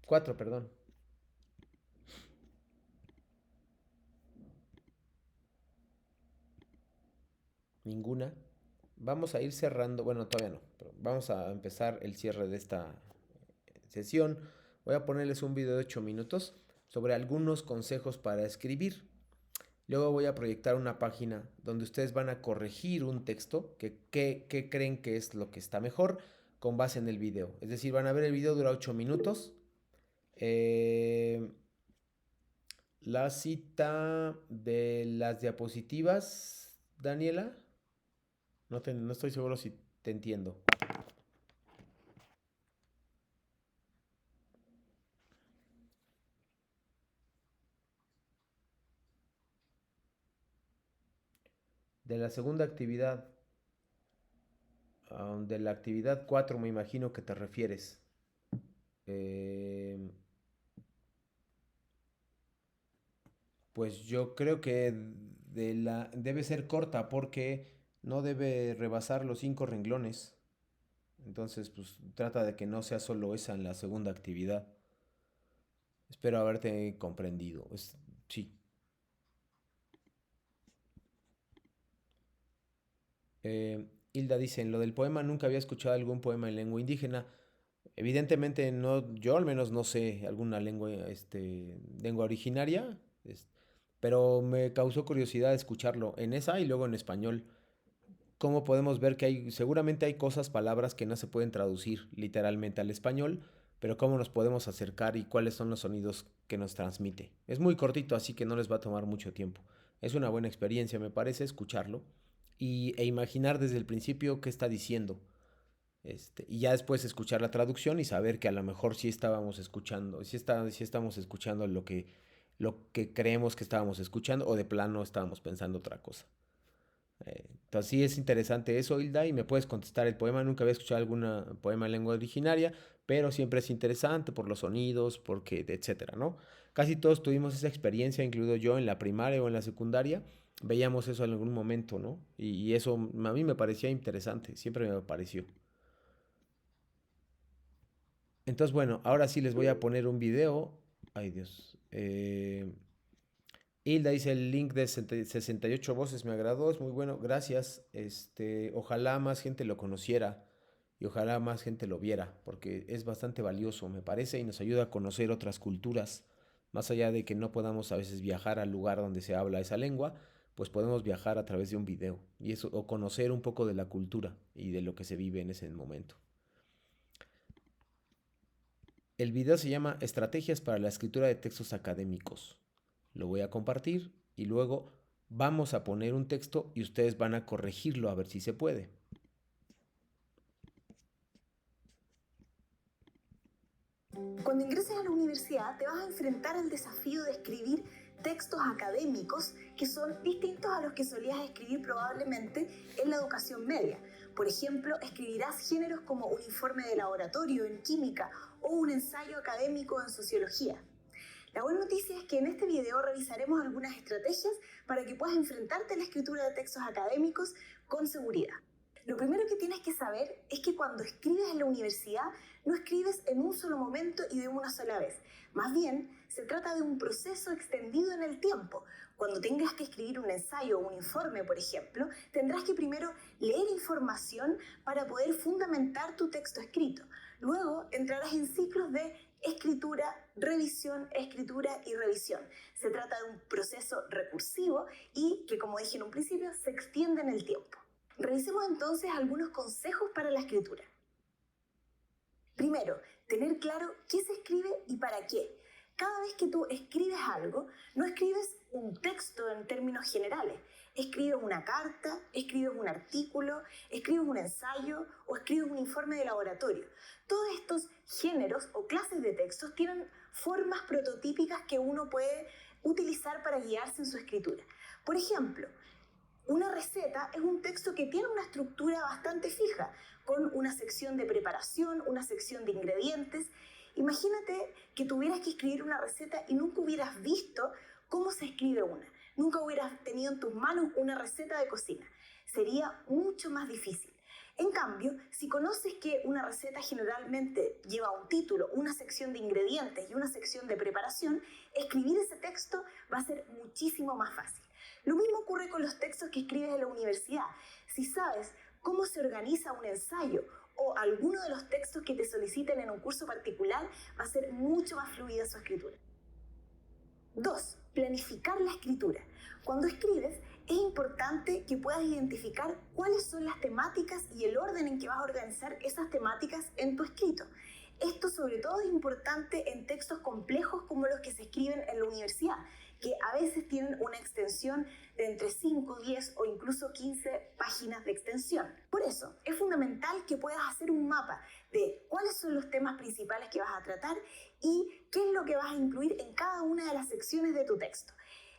4, perdón. Ninguna. Vamos a ir cerrando, bueno, todavía no, pero vamos a empezar el cierre de esta sesión. Voy a ponerles un video de 8 minutos sobre algunos consejos para escribir. Luego voy a proyectar una página donde ustedes van a corregir un texto que creen que es lo que está mejor con base en el video. Es decir, van a ver el video, dura 8 minutos. La cita de las diapositivas, Daniela. No estoy seguro si te entiendo. De la segunda actividad, de la actividad 4 me imagino que te refieres. Pues yo creo que debe ser corta porque no debe rebasar los 5 renglones. Entonces, pues trata de que no sea solo esa en la segunda actividad. Espero haberte comprendido. Sí. Hilda dice, en lo del poema nunca había escuchado algún poema en lengua indígena. Evidentemente no, yo al menos no sé alguna lengua originaria, pero me causó curiosidad escucharlo en esa y luego en español. Cómo podemos ver que seguramente hay cosas, palabras que no se pueden traducir literalmente al español, pero cómo nos podemos acercar y cuáles son los sonidos que nos transmite. Es muy cortito, así que no les va a tomar mucho tiempo. Es una buena experiencia, me parece, escucharlo e imaginar desde el principio qué está diciendo. Y ya después escuchar la traducción y saber que a lo mejor sí estábamos escuchando, sí estamos escuchando lo que creemos que estábamos escuchando o de plano estábamos pensando otra cosa. Entonces sí es interesante eso, Hilda, y me puedes contestar el poema. Nunca había escuchado algún poema en lengua originaria, pero siempre es interesante por los sonidos, porque, etcétera, ¿no? Casi todos tuvimos esa experiencia, incluido yo en la primaria o en la secundaria. Veíamos eso en algún momento, ¿no? Y eso a mí me parecía interesante, siempre me pareció. Entonces, bueno, ahora sí les voy a poner un video. Ay, Dios. Hilda dice el link de 68 voces me agradó, es muy bueno, gracias. Ojalá más gente lo conociera y ojalá más gente lo viera, porque es bastante valioso, me parece, y nos ayuda a conocer otras culturas. Más allá de que no podamos a veces viajar al lugar donde se habla esa lengua, pues podemos viajar a través de un video y eso, o conocer un poco de la cultura y de lo que se vive en ese momento. El video se llama Estrategias para la escritura de textos académicos. Lo voy a compartir y luego vamos a poner un texto y ustedes van a corregirlo a ver si se puede. Cuando ingreses a la universidad te vas a enfrentar al desafío de escribir textos académicos que son distintos a los que solías escribir probablemente en la educación media. Por ejemplo, escribirás géneros como un informe de laboratorio en química o un ensayo académico en sociología. La buena noticia es que en este video revisaremos algunas estrategias para que puedas enfrentarte a la escritura de textos académicos con seguridad. Lo primero que tienes que saber es que cuando escribes en la universidad no escribes en un solo momento y de una sola vez. Más bien, se trata de un proceso extendido en el tiempo. Cuando tengas que escribir un ensayo o un informe, por ejemplo, tendrás que primero leer información para poder fundamentar tu texto escrito. Luego entrarás en ciclos de escritura, revisión, escritura y revisión. Se trata de un proceso recursivo y que, como dije en un principio, se extiende en el tiempo. Revisemos entonces algunos consejos para la escritura. Primero, tener claro qué se escribe y para qué. Cada vez que tú escribes algo, no escribes un texto en términos generales. Escribes una carta, escribes un artículo, escribes un ensayo o escribes un informe de laboratorio. Todos estos géneros o clases de textos tienen formas prototípicas que uno puede utilizar para guiarse en su escritura. Por ejemplo, una receta es un texto que tiene una estructura bastante fija, con una sección de preparación, una sección de ingredientes. Imagínate que tuvieras que escribir una receta y nunca hubieras visto cómo se escribe una. Nunca hubieras tenido en tus manos una receta de cocina. Sería mucho más difícil. En cambio, si conoces que una receta generalmente lleva un título, una sección de ingredientes y una sección de preparación, escribir ese texto va a ser muchísimo más fácil. Lo mismo ocurre con los textos que escribes en la universidad. Si sabes cómo se organiza un ensayo o alguno de los textos que te soliciten en un curso particular, va a ser mucho más fluida su escritura. 2. Planificar la escritura. Cuando escribes, es importante que puedas identificar cuáles son las temáticas y el orden en que vas a organizar esas temáticas en tu escrito. Esto sobre todo es importante en textos complejos como los que se escriben en la universidad, que a veces tienen una extensión de entre 5, 10 o incluso 15 páginas de extensión. Por eso, es fundamental que puedas hacer un mapa de cuáles son los temas principales que vas a tratar y qué es lo que vas a incluir en cada una de las secciones de tu texto.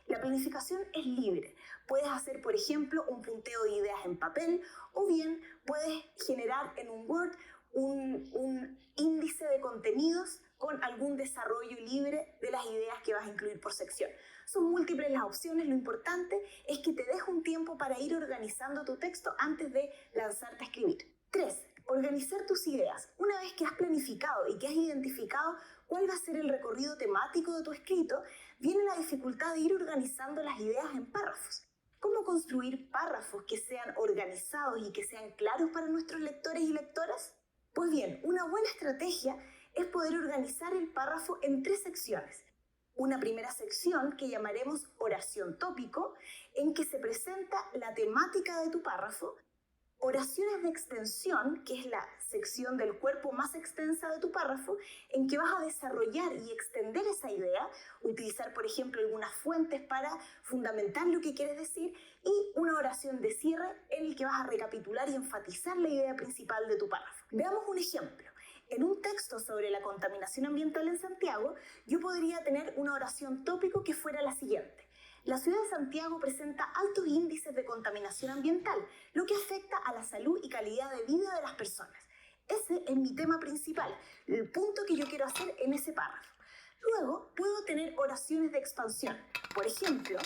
La planificación es libre. Puedes hacer, por ejemplo, un punteo de ideas en papel o bien puedes generar en un Word un índice de contenidos con algún desarrollo libre de las ideas que vas a incluir por sección. Son múltiples las opciones, lo importante es que te dejes un tiempo para ir organizando tu texto antes de lanzarte a escribir. 3. Organizar tus ideas. Una vez que has planificado y que has identificado cuál va a ser el recorrido temático de tu escrito, viene la dificultad de ir organizando las ideas en párrafos. ¿Cómo construir párrafos que sean organizados y que sean claros para nuestros lectores y lectoras? Pues bien, una buena estrategia es poder organizar el párrafo en 3 secciones. Una primera sección que llamaremos oración tópico, en que se presenta la temática de tu párrafo. Oraciones de extensión, que es la sección del cuerpo más extensa de tu párrafo, en que vas a desarrollar y extender esa idea, utilizar, por ejemplo, algunas fuentes para fundamentar lo que quieres decir, y una oración de cierre en el que vas a recapitular y enfatizar la idea principal de tu párrafo. Veamos un ejemplo. En un texto sobre la contaminación ambiental en Santiago, yo podría tener una oración tópico que fuera la siguiente. La ciudad de Santiago presenta altos índices de contaminación ambiental, lo que afecta a la salud y calidad de vida de las personas. Ese es mi tema principal, el punto que yo quiero hacer en ese párrafo. Luego, puedo tener oraciones de expansión. Por ejemplo,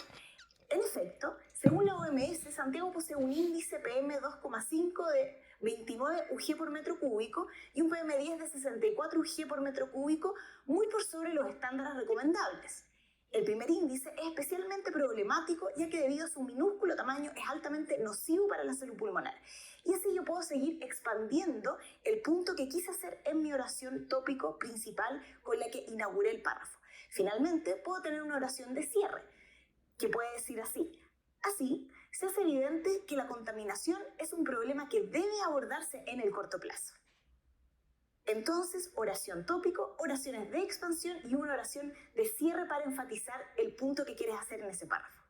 en efecto, según la OMS, Santiago posee un índice PM2,5 de 29 UG por metro cúbico y un PM10 de 64 UG por metro cúbico, muy por sobre los estándares recomendables. El primer índice es especialmente problemático ya que debido a su minúsculo tamaño es altamente nocivo para la salud pulmonar. Y así yo puedo seguir expandiendo el punto que quise hacer en mi oración tópico principal con la que inauguré el párrafo. Finalmente, puedo tener una oración de cierre, que puede decir así. Así, se hace evidente que la contaminación es un problema que debe abordarse en el corto plazo. Entonces, oración tópico, oraciones de expansión y una oración de cierre para enfatizar el punto que quieres hacer en ese párrafo.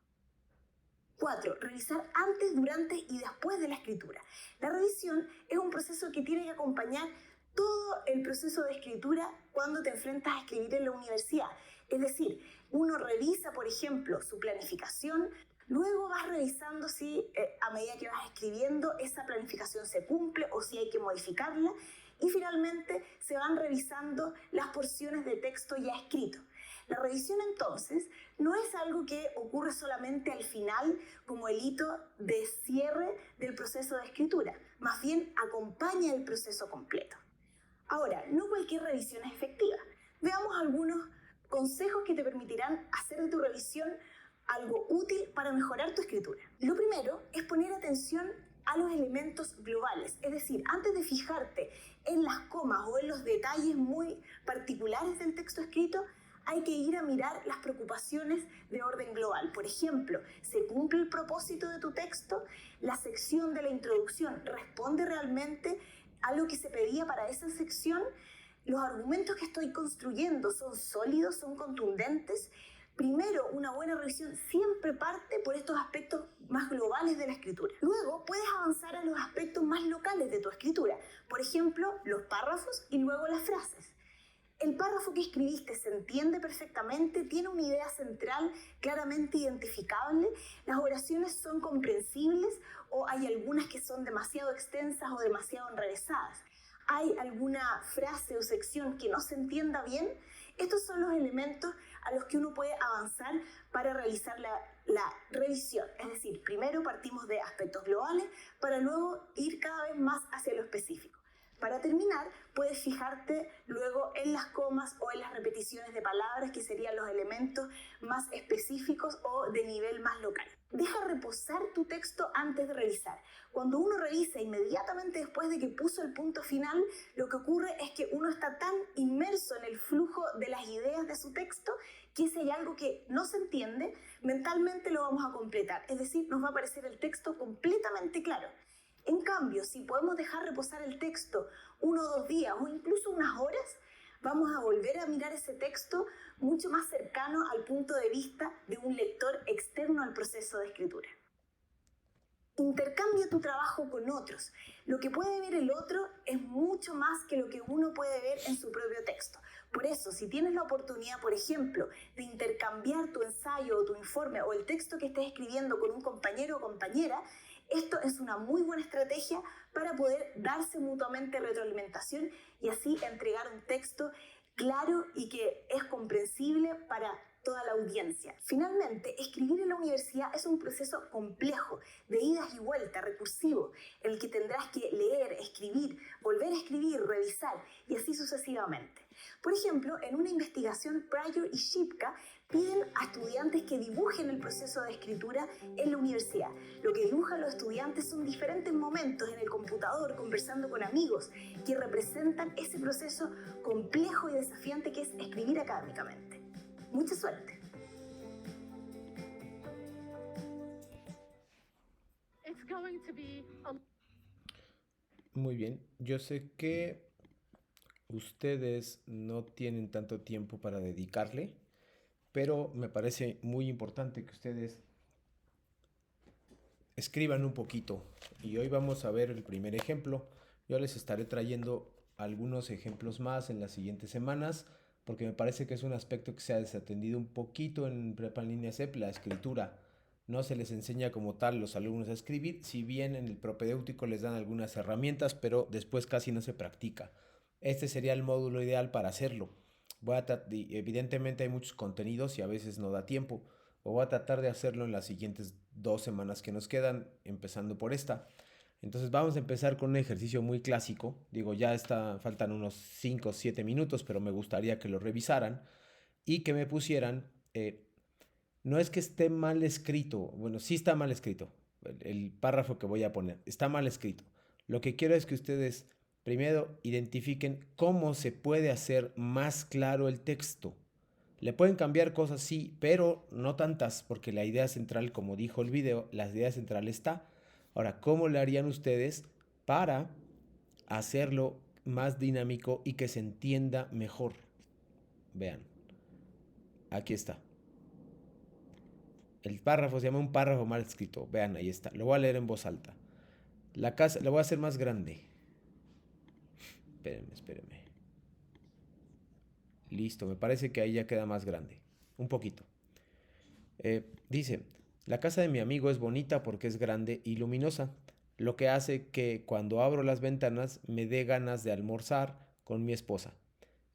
4. Revisar antes, durante y después de la escritura. La revisión es un proceso que tiene que acompañar todo el proceso de escritura cuando te enfrentas a escribir en la universidad. Es decir, uno revisa, por ejemplo, su planificación, luego vas revisando si a medida que vas escribiendo esa planificación se cumple o si hay que modificarla. Y finalmente se van revisando las porciones de texto ya escrito. La revisión entonces no es algo que ocurre solamente al final como el hito de cierre del proceso de escritura, más bien acompaña el proceso completo. Ahora, no cualquier revisión es efectiva. Veamos algunos consejos que te permitirán hacer de tu revisión algo útil para mejorar tu escritura. Lo primero es poner atención a los elementos globales, es decir, antes de fijarte en las comas o en los detalles muy particulares del texto escrito, hay que ir a mirar las preocupaciones de orden global. Por ejemplo, ¿se cumple el propósito de tu texto? ¿La sección de la introducción responde realmente a lo que se pedía para esa sección? ¿Los argumentos que estoy construyendo son sólidos, son contundentes? Primero, una buena revisión siempre parte por estos aspectos más globales de la escritura. Luego, puedes avanzar a los aspectos más locales de tu escritura. Por ejemplo, los párrafos y luego las frases. El párrafo que escribiste se entiende perfectamente, tiene una idea central claramente identificable, las oraciones son comprensibles o hay algunas que son demasiado extensas o demasiado enrevesadas. ¿Hay alguna frase o sección que no se entienda bien? Estos son los elementos a los que uno puede avanzar para realizar la revisión. Es decir, primero partimos de aspectos globales para luego ir cada vez más hacia lo específico. Para terminar, puedes fijarte luego en las comas o en las repeticiones de palabras, que serían los elementos más específicos o de nivel más local. Deja reposar tu texto antes de revisar. Cuando uno revisa inmediatamente después de que puso el punto final, lo que ocurre es que uno está tan inmerso en el flujo de las ideas de su texto que si hay algo que no se entiende, mentalmente lo vamos a completar. Es decir, nos va a aparecer el texto completamente claro. En cambio, si podemos dejar reposar el texto 1 o 2 días o incluso unas horas, vamos a volver a mirar ese texto mucho más cercano al punto de vista de un lector externo al proceso de escritura. Intercambia tu trabajo con otros. Lo que puede ver el otro es mucho más que lo que uno puede ver en su propio texto. Por eso, si tienes la oportunidad, por ejemplo, de intercambiar tu ensayo o tu informe o el texto que estés escribiendo con un compañero o compañera, esto es una muy buena estrategia para poder darse mutuamente retroalimentación y así entregar un texto claro y que es comprensible para toda la audiencia. Finalmente, escribir en la universidad es un proceso complejo, de idas y vueltas, recursivo, en el que tendrás que leer, escribir, volver a escribir, revisar y así sucesivamente. Por ejemplo, en una investigación, Pryor y Shipka piden a estudiantes que dibujen el proceso de escritura en la universidad. Lo que dibujan los estudiantes son diferentes momentos en el computador, conversando con amigos, que representan ese proceso complejo y desafiante que es escribir académicamente. Mucha suerte. Muy bien, yo sé que ustedes no tienen tanto tiempo para dedicarle, pero me parece muy importante que ustedes escriban un poquito. Y hoy vamos a ver el primer ejemplo. Yo les estaré trayendo algunos ejemplos más en las siguientes semanas, porque me parece que es un aspecto que se ha desatendido un poquito en Prepa en Línea CEP, la escritura. No se les enseña como tal a los alumnos a escribir, si bien en el propedéutico les dan algunas herramientas, pero después casi no se practica. Este sería el módulo ideal para hacerlo. Evidentemente hay muchos contenidos y a veces no da tiempo. Voy a tratar de hacerlo en las siguientes 2 semanas que nos quedan, empezando por esta. Entonces vamos a empezar con un ejercicio muy clásico. Digo, faltan unos 5 o 7 minutos, pero me gustaría que lo revisaran y que me pusieran... no es que esté mal escrito, bueno, sí está mal escrito. El párrafo que voy a poner está mal escrito. Lo que quiero es que ustedes primero identifiquen cómo se puede hacer más claro el texto. Le pueden cambiar cosas, sí, pero no tantas, porque la idea central, como dijo el video, la idea central está. Ahora, ¿cómo le harían ustedes para hacerlo más dinámico y que se entienda mejor? Vean, aquí está. El párrafo se llama un párrafo mal escrito. Vean, ahí está. Lo voy a leer en voz alta. La casa, lo voy a hacer más grande. Espérenme. Listo, me parece que ahí ya queda más grande. Un poquito. Dice, la casa de mi amigo es bonita porque es grande y luminosa, lo que hace que cuando abro las ventanas me dé ganas de almorzar con mi esposa,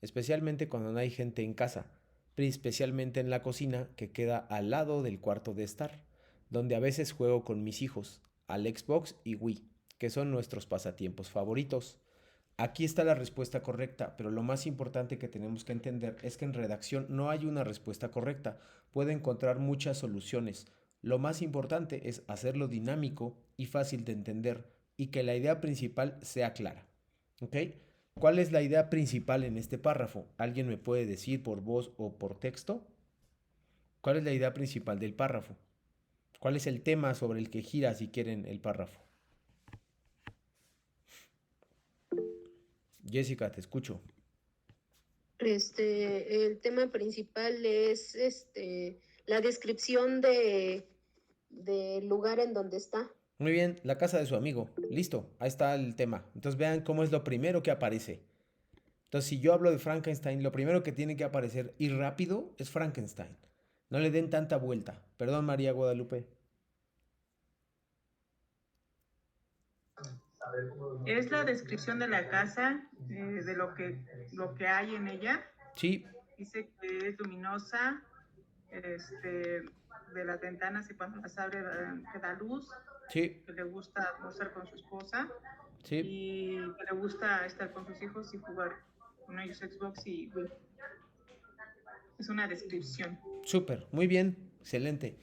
especialmente cuando no hay gente en casa, pero especialmente en la cocina que queda al lado del cuarto de estar, donde a veces juego con mis hijos, al Xbox y Wii, que son nuestros pasatiempos favoritos. Aquí está la respuesta correcta, pero lo más importante que tenemos que entender es que en redacción no hay una respuesta correcta. Puede encontrar muchas soluciones. Lo más importante es hacerlo dinámico y fácil de entender y que la idea principal sea clara. ¿Ok? ¿Cuál es la idea principal en este párrafo? ¿Alguien me puede decir por voz o por texto? ¿Cuál es la idea principal del párrafo? ¿Cuál es el tema sobre el que gira, si quieren, el párrafo? Jessica, te escucho. El tema principal es la descripción del lugar en donde está. Muy bien, la casa de su amigo. Listo, ahí está el tema. Entonces vean cómo es lo primero que aparece. Entonces, si yo hablo de Frankenstein, lo primero que tiene que aparecer y rápido es Frankenstein. No le den tanta vuelta. Perdón, María Guadalupe. Es la descripción de la casa, de lo que hay en ella. Sí. Dice que es luminosa, de las ventanas y cuando las abre que da luz. Sí. Que le gusta almorzar con su esposa. Sí. Y que le gusta estar con sus hijos y jugar con ellos Xbox y Wii. Es una descripción. Súper, muy bien, excelente.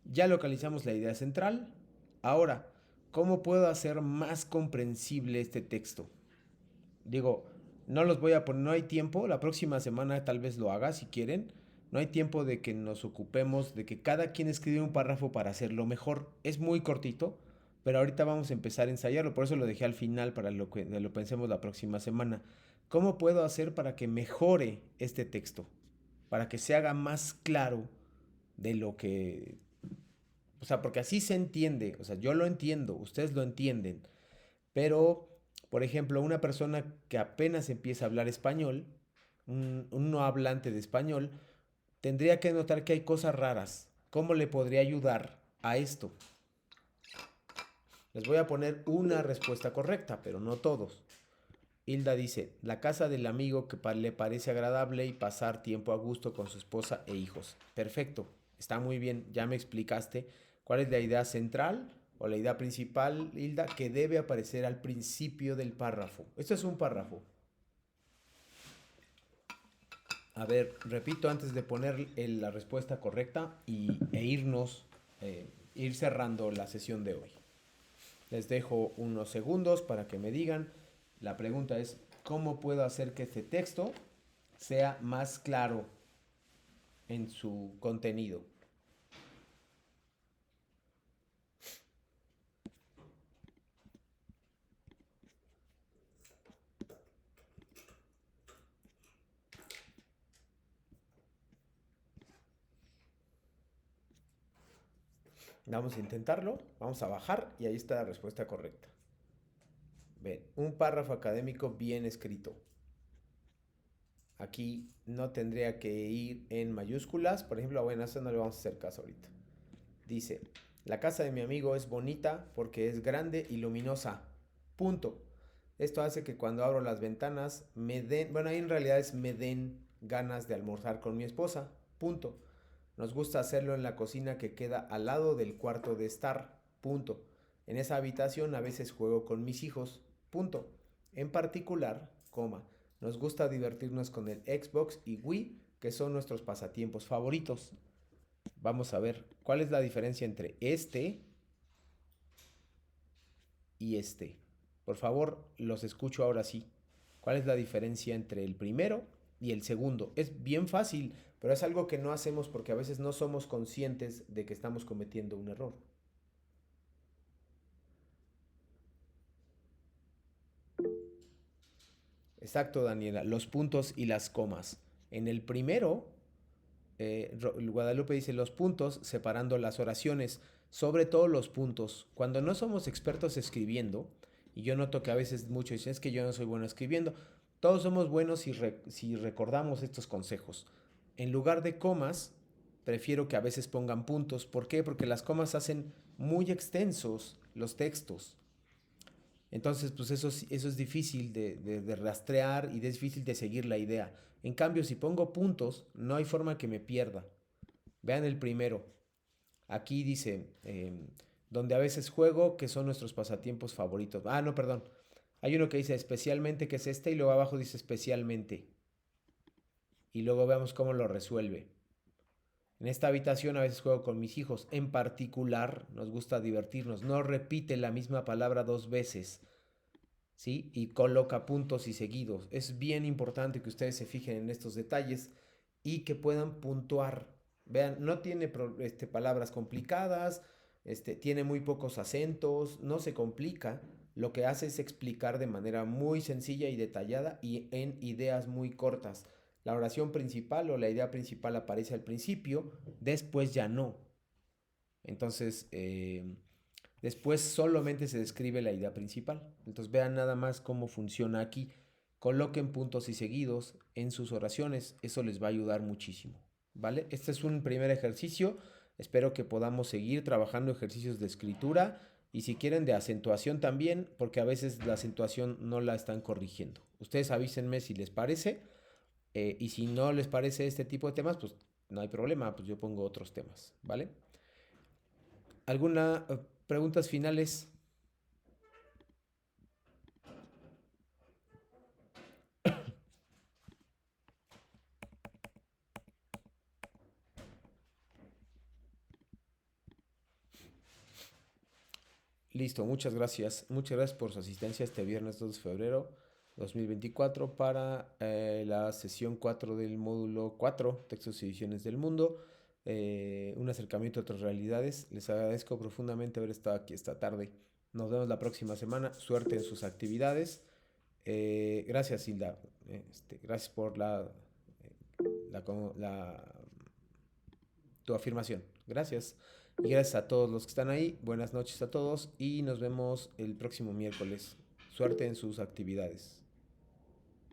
Ya localizamos la idea central. Ahora, ¿cómo puedo hacer más comprensible este texto? Digo, no los voy a poner, no hay tiempo. La próxima semana tal vez lo haga si quieren. No hay tiempo de que nos ocupemos de que cada quien escriba un párrafo para hacerlo mejor. Es muy cortito, pero ahorita vamos a empezar a ensayarlo. Por eso lo dejé al final para lo pensemos la próxima semana. ¿Cómo puedo hacer para que mejore este texto? Para que se haga más claro de lo que... O sea, porque así se entiende. O sea, yo lo entiendo, ustedes lo entienden. Pero, por ejemplo, una persona que apenas empieza a hablar español, un no hablante de español, tendría que notar que hay cosas raras. ¿Cómo le podría ayudar a esto? Les voy a poner una respuesta correcta, pero no todos. Hilda dice, la casa del amigo que le parece agradable y pasar tiempo a gusto con su esposa e hijos. Perfecto, está muy bien, ya me explicaste cuál es la idea central o la idea principal, Hilda, que debe aparecer al principio del párrafo. Esto es un párrafo. A ver, repito antes de poner la respuesta correcta e ir cerrando la sesión de hoy. Les dejo unos segundos para que me digan. La pregunta es, ¿cómo puedo hacer que este texto sea más claro en su contenido? Vamos a intentarlo, vamos a bajar y ahí está la respuesta correcta. Ven, un párrafo académico bien escrito. Aquí no tendría que ir en mayúsculas, por ejemplo, bueno, eso no le vamos a hacer caso ahorita. Dice, la casa de mi amigo es bonita porque es grande y luminosa. Punto. Esto hace que cuando abro las ventanas me den, bueno, ahí en realidad es me den ganas de almorzar con mi esposa. Punto. Nos gusta hacerlo en la cocina que queda al lado del cuarto de estar. Punto. En esa habitación a veces juego con mis hijos. Punto. En particular, coma, nos gusta divertirnos con el Xbox y Wii, que son nuestros pasatiempos favoritos. Vamos a ver cuál es la diferencia entre este y este. Por favor, los escucho ahora sí. ¿Cuál es la diferencia entre el primero y el segundo? Es bien fácil, pero es algo que no hacemos porque a veces no somos conscientes de que estamos cometiendo un error. Exacto, Daniela, los puntos y las comas. En el primero, Guadalupe dice los puntos separando las oraciones, sobre todo los puntos. Cuando no somos expertos escribiendo, y yo noto que a veces muchos dicen es que yo no soy bueno escribiendo, todos somos buenos si recordamos estos consejos. En lugar de comas, prefiero que a veces pongan puntos. ¿Por qué? Porque las comas hacen muy extensos los textos. Entonces, pues eso es difícil de rastrear y es difícil de seguir la idea. En cambio, si pongo puntos, no hay forma que me pierda. Vean el primero. Aquí dice, donde a veces juego, que son nuestros pasatiempos favoritos. Ah, no, perdón. Hay uno que dice especialmente, que es este, y luego abajo dice especialmente. Y luego veamos cómo lo resuelve. En esta habitación a veces juego con mis hijos. En particular, nos gusta divertirnos. No repite la misma palabra dos veces, ¿sí? Y coloca puntos y seguidos. Es bien importante que ustedes se fijen en estos detalles y que puedan puntuar. Vean, no tiene palabras complicadas, tiene muy pocos acentos, no se complica. Lo que hace es explicar de manera muy sencilla y detallada y en ideas muy cortas. La oración principal o la idea principal aparece al principio, después ya no. Entonces, después solamente se describe la idea principal. Entonces, vean nada más cómo funciona aquí. Coloquen puntos y seguidos en sus oraciones. Eso les va a ayudar muchísimo, ¿vale? Este es un primer ejercicio. Espero que podamos seguir trabajando ejercicios de escritura y si quieren de acentuación también, porque a veces la acentuación no la están corrigiendo. Ustedes avísenme si les parece. Y si no les parece este tipo de temas, pues no hay problema, pues yo pongo otros temas, ¿vale? ¿Alguna preguntas finales? Listo, muchas gracias. Muchas gracias por su asistencia este viernes 2 de febrero 2024 para la sesión 4 del módulo 4, Textos y Ediciones del Mundo. Un acercamiento a otras realidades. Les agradezco profundamente haber estado aquí esta tarde. Nos vemos la próxima semana. Suerte en sus actividades. Gracias, Hilda. Gracias por tu afirmación. Gracias. Y gracias a todos los que están ahí. Buenas noches a todos y nos vemos el próximo miércoles. Suerte en sus actividades.